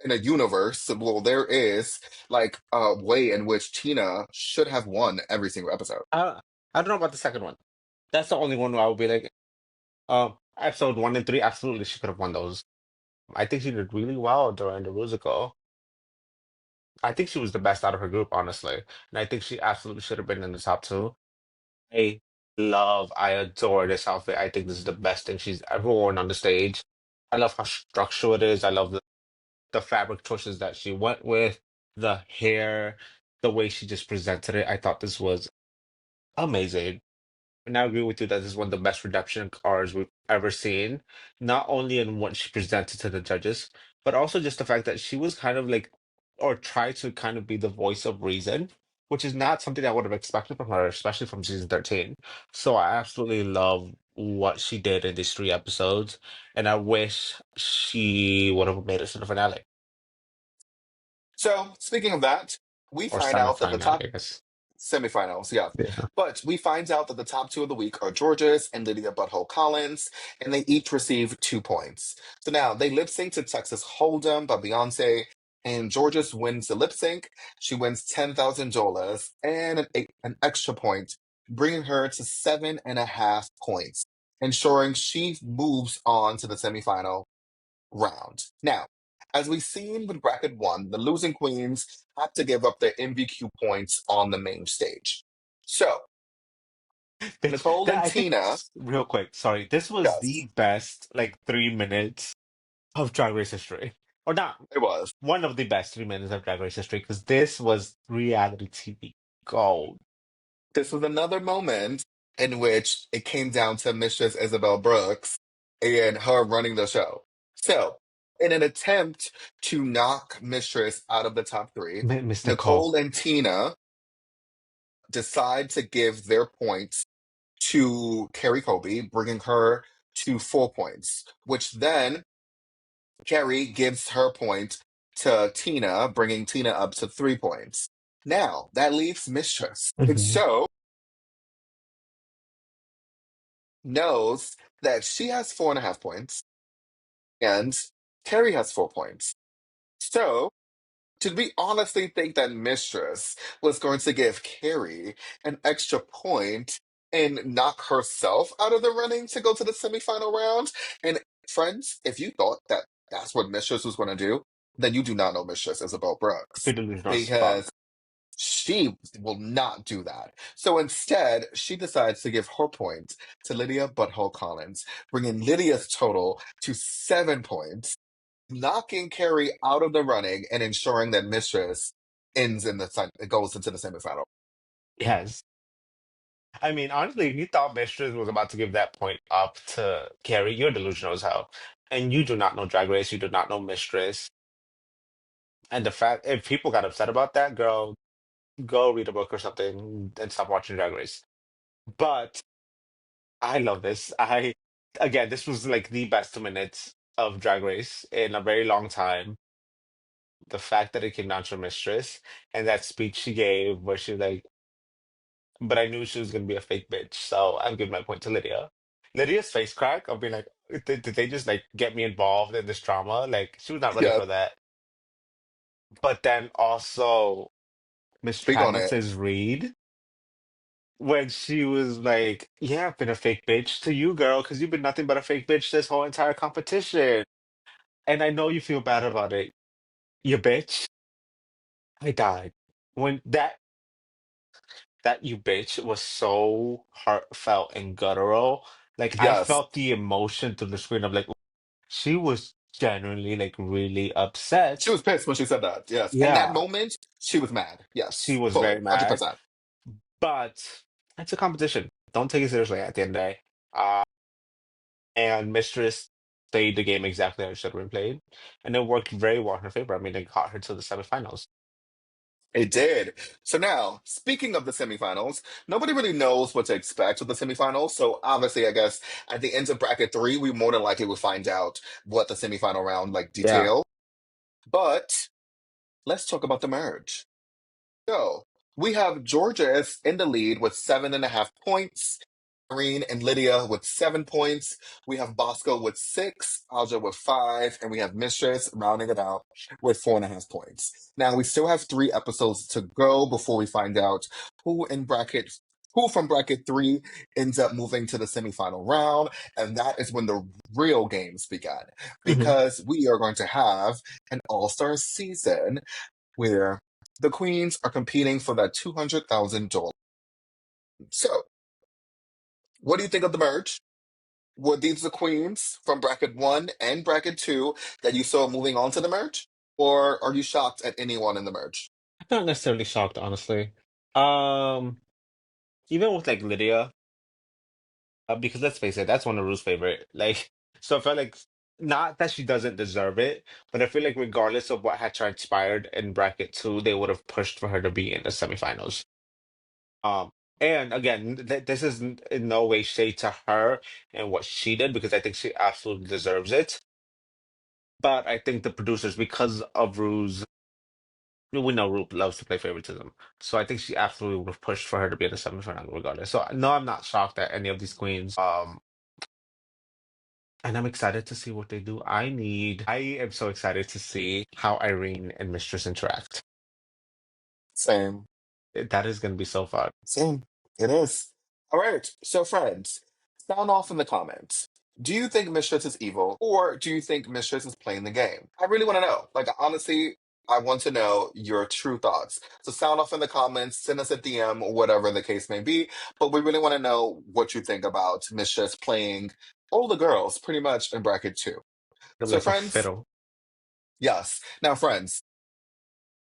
in a universe, well, there is like a way in which Tina should have won every single episode. I don't know about the second one. That's the only one where I would be like, episode one and three, absolutely, she could have won those. I think she did really well during the musical. I think she was the best out of her group, honestly. And I think she absolutely should have been in the top two. I adore this outfit. I think this is the best thing she's ever worn on the stage. I love how structured it is. I love the fabric choices that she went with, the hair, the way she just presented it. I thought this was amazing. And I agree with you that this is one of the best redemption cards we've ever seen. Not only in what she presented to the judges, but also just the fact that she was kind of like, or tried to kind of be the voice of reason, which is not something I would have expected from her, especially from season 13. So I absolutely love what she did in these three episodes, and I wish she would have made it to the finale So, speaking of that, we or find out that the semi-finale, top I guess. semifinals, yeah. Yeah. But we find out that the top two of the week are Georges and Lydia Butthole Collins, and they each receive 2 points. So now they lip sync to Texas Hold'em by Beyonce, and Georges wins the lip sync. She wins $10,000 and an extra point, bringing her to 7.5 points, ensuring she moves on to the semifinal round. Now, as we've seen with bracket one, the losing queens have to give up their MVQ points on the main stage. So, Bitch, Nicole and I think, Tina, real quick, sorry, this was yes, the best like 3 minutes of Drag Race history. Or not it was. one of the best 3 minutes of Drag Race history, because this was reality TV gold. This was another moment in which it came down to Mistress Isabelle Brooks and her running the show. So, in an attempt to knock Mistress out of the top three, Mr. Cole. Nicole and Tina decide to give their points to Carrie Colby, bringing her to 4 points, which then Carrie gives her point to Tina, bringing Tina up to 3 points. Now, that leaves Mistress. And Mhm. so knows that she has 4.5 points and Carrie has 4 points. So, did we honestly think that Mistress was going to give Carrie an extra point and knock herself out of the running to go to the semifinal round? And friends, if you thought that that's what Mistress was going to do, then you do not know Mistress Isabel Brooks You're delusional as because fuck. she will not do that. So instead, she decides to give her point to Lydia Butthole Collins, bringing Lydia's total to 7 points, knocking Carrie out of the running and ensuring that Mistress goes into the semifinal. Yes. I mean, honestly, if you thought Mistress was about to give that point up to Carrie, you're delusional as hell. And you do not know Drag Race, you do not know Mistress. And the fact, if people got upset about that, girl, go read a book or something and stop watching Drag Race. But I love this. Again, this was like the best 2 minutes of Drag Race in a very long time. The fact that it came down to Mistress and that speech she gave where she was like, but I knew she was gonna be a fake bitch, so I'm giving my point to Lydia. Lydia's face crack of being like, did they just like get me involved in this drama? Like she was not ready Yeah, for that. But then also Miss speak on it. Travis's read when she was like, "Yeah, I've been a fake bitch to you, girl, because you've been nothing but a fake bitch this whole entire competition, and I know you feel bad about it, you bitch." I died when that you bitch was so heartfelt and guttural. Like I Yes. felt the emotion through the screen of like she was genuinely like really She upset. was pissed when she said that. Yes. In that Yeah, moment, she was mad. she Yes. was Fully. very mad, 100%. but it's a competition. Don't take it seriously at the end of the day. And Mistress played the game exactly how it should have been played, and it worked very well in her favor. I mean, it got her to the semifinals. It did. So now, speaking of the semifinals, nobody really knows what to expect with the semifinals. So obviously, I guess at the end of bracket three, we more than likely will find out what the semifinal round like Yeah. detail. But let's talk about the merge. So we have Georges in the lead with 7.5 points, Irene and Lydia with 7 points. We have Bosco with six, Alja with five, and we have Mistress rounding it out with 4.5 points. Now we still have 3 episodes to go before we find out who in bracket who from bracket three ends up moving to the semifinal round, and that is when the real games begin. Hmm. Because we are going to have an all-star season where the queens are competing for that $200,000. So, what do you think of the merge? Were these the queens from bracket one and bracket two that you saw moving on to the merge? Or are you shocked at anyone in the merge? I'm not necessarily shocked, honestly. Um, Even with like Lydia, because let's face it, that's one of Rue's favorite. Like, so I felt like not that she doesn't deserve it, but I feel like regardless of what had transpired in bracket two, they would have pushed for her to be in the semifinals. Um, and again, this is in no way shade to her and what she did because I think she absolutely deserves it. But I think the producers, because of Rue's, we know Ru loves to play favoritism, so I think she absolutely would have pushed for her to be in the semifinal regardless. So no, I'm not shocked at any of these queens. And I'm excited to see what they do. I am so excited to see how Irene and Mistress interact. Same. That is going to be so fun. Same. It is. All right. So, friends, sound off in the comments. Do you think Mistress is evil, or do you think Mistress is playing the game? I really want to know. Like, honestly, I want to know your true thoughts. So, sound off in the comments, send us a DM, or whatever the case may be. But we really want to know what you think about Mistress playing all the girls pretty much in bracket two. So, Like a friends, fiddle. yes. Now, friends,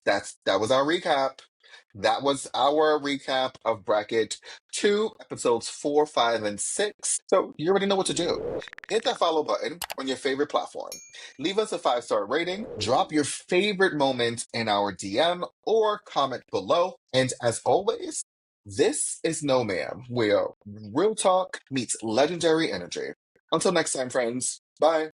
that was our recap. That was our recap of bracket two, episodes four, five, and six. So you already know what to do. Hit that follow button on your favorite platform. Leave us a 5-star rating. Drop your favorite moment in our DM or comment below. And as always, this is No Ma'am, where real talk meets legendary energy. Until next time, friends. Bye.